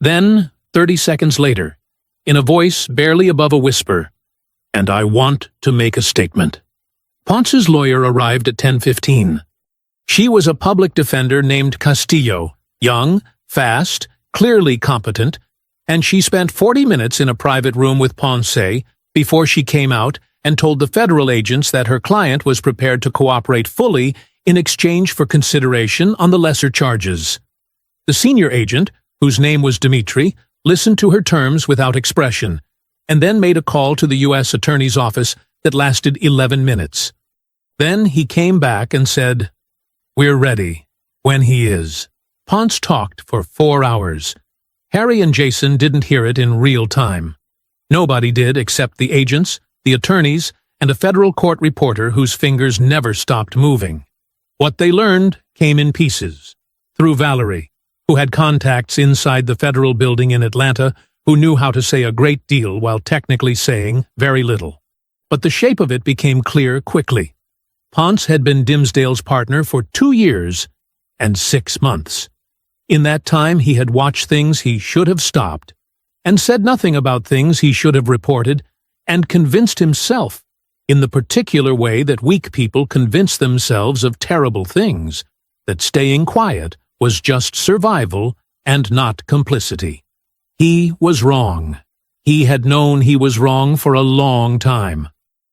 Then, 30 seconds later, in a voice barely above a whisper, "And I want to make a statement." Ponce's lawyer arrived at 10:15. She was a public defender named Castillo, young, fast, clearly competent, and she spent 40 minutes in a private room with Ponce before she came out and told the federal agents that her client was prepared to cooperate fully in exchange for consideration on the lesser charges. The senior agent, whose name was Dmitri, listened to her terms without expression, and then made a call to the U.S. Attorney's office that lasted 11 minutes. Then he came back and said, "We're ready, when he is." Ponce talked for 4 hours. Harry and Jason didn't hear it in real time. Nobody did except the agents, the attorneys, and a federal court reporter whose fingers never stopped moving. What they learned came in pieces, through Valerie, who had contacts inside the federal building in Atlanta, who knew how to say a great deal while technically saying very little. But the shape of it became clear quickly. Ponce had been Dimsdale's partner for 2 years and 6 months. In that time he had watched things he should have stopped, and said nothing about things he should have reported, and convinced himself, in the particular way that weak people convince themselves of terrible things, that staying quiet was just survival and not complicity. He was wrong. He had known he was wrong for a long time.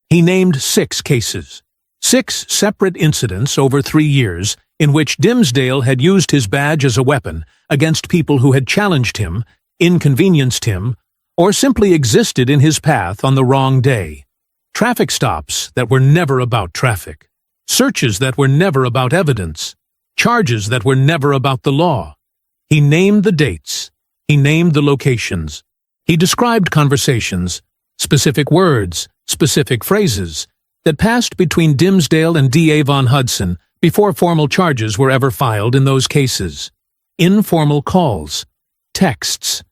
He named 6 cases, 6 separate incidents over 3 years in which Dimsdale had used his badge as a weapon against people who had challenged him, inconvenienced him, or simply existed in his path on the wrong day. Traffic stops that were never about traffic. Searches that were never about evidence. Charges that were never about the law. He named the dates. He named the locations. He described conversations, specific words, specific phrases, that passed between Dimsdale and D.A. Von Hudson before formal charges were ever filed in those cases. Informal calls. Texts.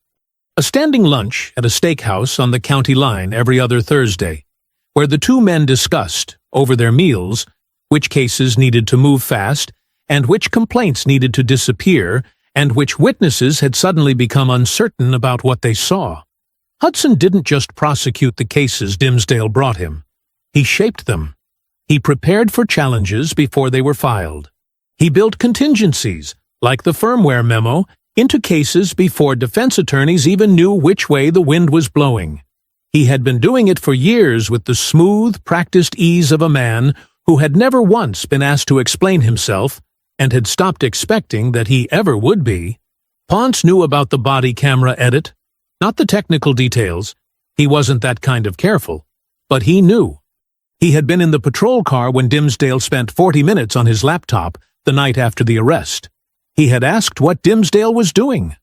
A standing lunch at a steakhouse on the county line every other Thursday, where the 2 men discussed, over their meals, which cases needed to move fast, and which complaints needed to disappear, and which witnesses had suddenly become uncertain about what they saw. Hudson didn't just prosecute the cases Dimsdale brought him. He shaped them. He prepared for challenges before they were filed. He built contingencies, like the firmware memo, into cases before defense attorneys even knew which way the wind was blowing. He had been doing it for years with the smooth, practiced ease of a man who had never once been asked to explain himself and had stopped expecting that he ever would be. Ponce knew about the body camera edit, not the technical details. He wasn't that kind of careful, but he knew. He had been in the patrol car when Dimsdale spent 40 minutes on his laptop the night after the arrest. He had asked what Dimsdale was doing.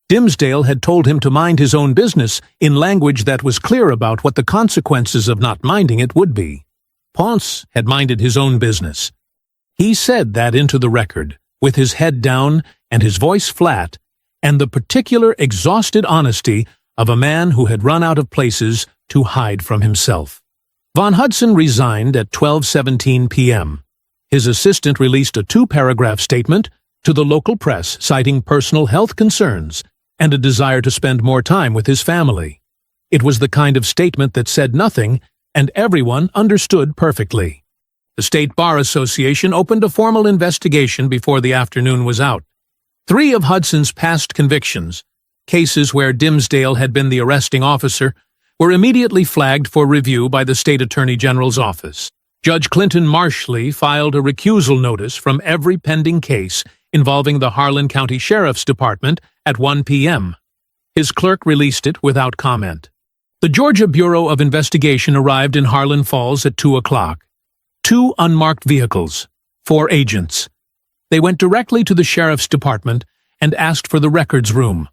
Dimsdale had told him to mind his own business in language that was clear about what the consequences of not minding it would be. Ponce had minded his own business. He said that into the record, with his head down and his voice flat, and the particular exhausted honesty of a man who had run out of places to hide from himself. Von Hudson resigned at 12:17 p.m. His assistant released a 2-paragraph statement to the local press citing personal health concerns and a desire to spend more time with his family. It was the kind of statement that said nothing, and everyone understood perfectly. The State Bar Association opened a formal investigation before the afternoon was out. 3 of Hudson's past convictions, cases where Dimsdale had been the arresting officer, were immediately flagged for review by the State Attorney General's office. Judge Clinton Marshley filed a recusal notice from every pending case involving the Harlan County Sheriff's Department at 1 p.m. His clerk released it without comment. The Georgia Bureau of Investigation arrived in Harlan Falls at 2 o'clock. 2 unmarked vehicles, 4 agents. They went directly to the Sheriff's Department and asked for the records room.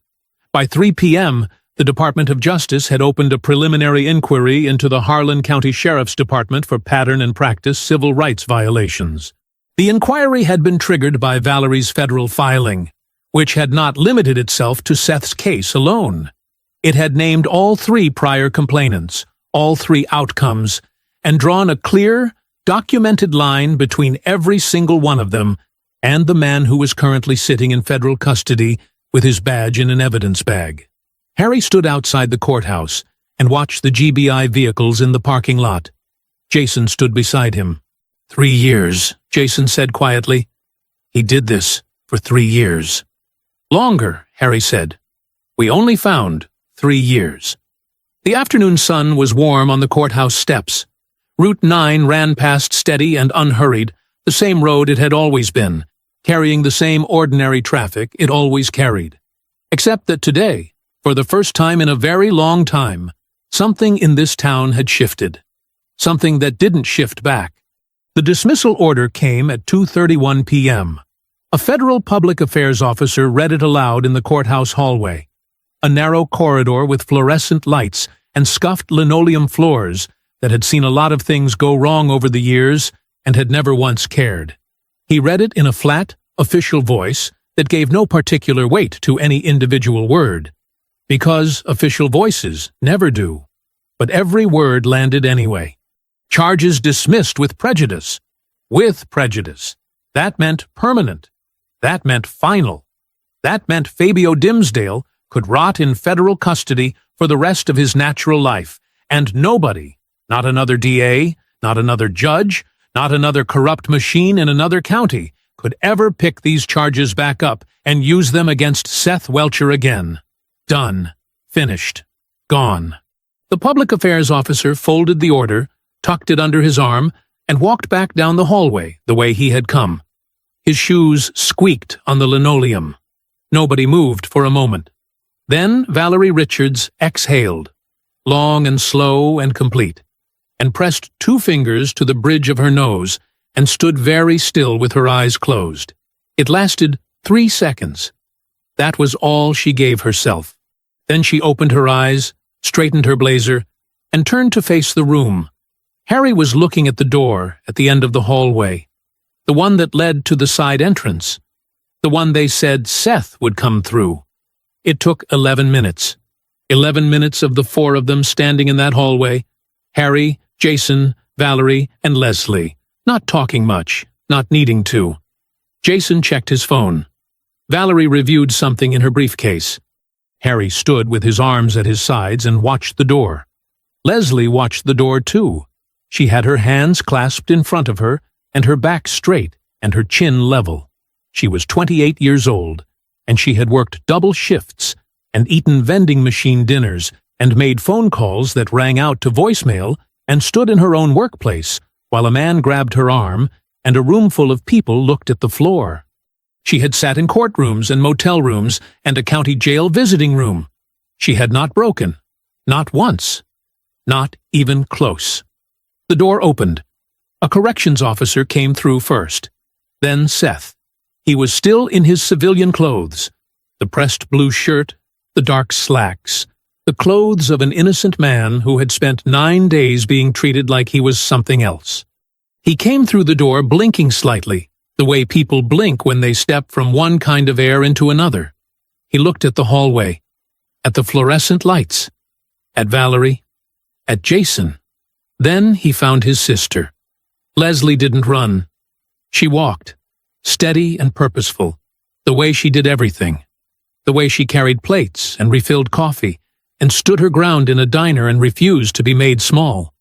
By 3 p.m., the Department of Justice had opened a preliminary inquiry into the Harlan County Sheriff's Department for pattern and practice civil rights violations. The inquiry had been triggered by Valerie's federal filing, which had not limited itself to Seth's case alone. It had named all 3 prior complainants, all 3 outcomes, and drawn a clear, documented line between every single one of them and the man who was currently sitting in federal custody with his badge in an evidence bag. Harry stood outside the courthouse and watched the GBI vehicles in the parking lot. Jason stood beside him. 3 years, Jason said quietly. He did this for 3 years. Longer, Harry said. We only found 3 years. The afternoon sun was warm on the courthouse steps. Route 9 ran past steady and unhurried, the same road it had always been, carrying the same ordinary traffic it always carried. Except that today, for the first time in a very long time, something in this town had shifted. Something that didn't shift back. The dismissal order came at 2:31 p.m. A federal public affairs officer read it aloud in the courthouse hallway. A narrow corridor with fluorescent lights and scuffed linoleum floors that had seen a lot of things go wrong over the years and had never once cared. He read it in a flat, official voice that gave no particular weight to any individual word, because official voices never do. But every word landed anyway. Charges dismissed with prejudice. With prejudice. That meant permanent. That meant final. That meant Fabio Dimsdale could rot in federal custody for the rest of his natural life, and nobody, not another DA, not another judge, not another corrupt machine in another county, could ever pick these charges back up and use them against Seth Welcher again. Done. Finished. Gone. The public affairs officer folded the order, tucked it under his arm, and walked back down the hallway the way he had come. His shoes squeaked on the linoleum. Nobody moved for a moment. Then Valerie Richards exhaled, long and slow and complete, and pressed 2 fingers to the bridge of her nose and stood very still with her eyes closed. It lasted 3 seconds. That was all she gave herself. Then she opened her eyes, straightened her blazer, and turned to face the room. Harry was looking at the door at the end of the hallway, the one that led to the side entrance, the one they said Seth would come through. It took 11 minutes. 11 minutes of the 4 of them standing in that hallway, Harry, Jason, Valerie, and Leslie, not talking much, not needing to. Jason checked his phone. Valerie reviewed something in her briefcase. Harry stood with his arms at his sides and watched the door. Leslie watched the door too. She had her hands clasped in front of her, and her back straight, and her chin level. She was 28 years old, and she had worked double shifts, and eaten vending machine dinners, and made phone calls that rang out to voicemail, and stood in her own workplace, while a man grabbed her arm, and a room full of people looked at the floor. She had sat in courtrooms and motel rooms, and a county jail visiting room. She had not broken. Not once. Not even close. The door opened. A corrections officer came through first. Then Seth. He was still in his civilian clothes, the pressed blue shirt, the dark slacks, the clothes of an innocent man who had spent 9 days being treated like he was something else. He came through the door blinking slightly, the way people blink when they step from one kind of air into another. He looked at the hallway, at the fluorescent lights, at Valerie, at Jason. Then he found his sister. Leslie didn't run. She walked, steady and purposeful, the way she did everything, the way she carried plates and refilled coffee, and stood her ground in a diner and refused to be made small.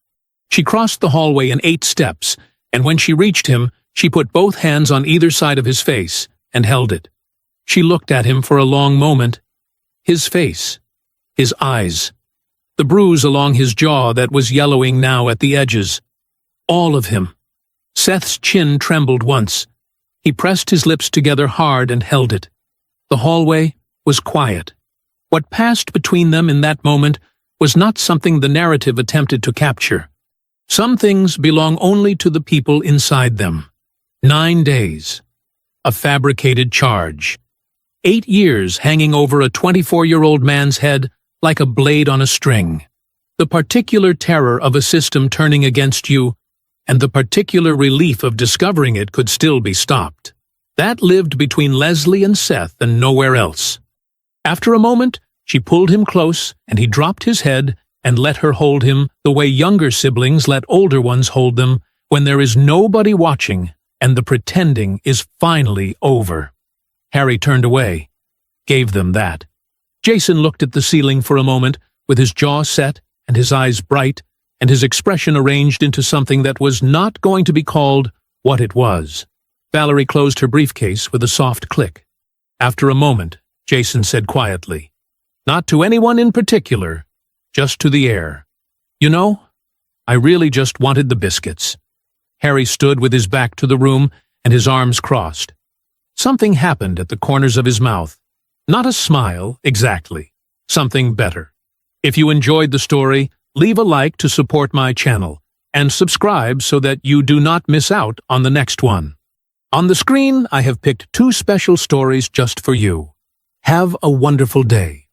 She crossed the hallway in 8 steps, and when she reached him, she put both hands on either side of his face and held it. She looked at him for a long moment. His face, his eyes, the bruise along his jaw that was yellowing now at the edges. All of him. Seth's chin trembled once. He pressed his lips together hard and held it. The hallway was quiet. What passed between them in that moment was not something the narrative attempted to capture. Some things belong only to the people inside them. 9 days. A fabricated charge. 8 years hanging over a 24-year-old man's head like a blade on a string. The particular terror of a system turning against you, and the particular relief of discovering it could still be stopped. That lived between Leslie and Seth and nowhere else. After a moment, she pulled him close, and he dropped his head and let her hold him the way younger siblings let older ones hold them when there is nobody watching and the pretending is finally over. Harry turned away, gave them that. Jason looked at the ceiling for a moment, with his jaw set and his eyes bright, and his expression arranged into something that was not going to be called what it was. Valerie closed her briefcase with a soft click. After a moment, Jason said quietly, Not to anyone in particular, just to the air. You know, I really just wanted the biscuits. Harry stood with his back to the room and his arms crossed. Something happened at the corners of his mouth. Not a smile, exactly. Something better. If you enjoyed the story, leave a like to support my channel, and subscribe so that you do not miss out on the next one. On the screen, I have picked 2 special stories just for you. Have a wonderful day.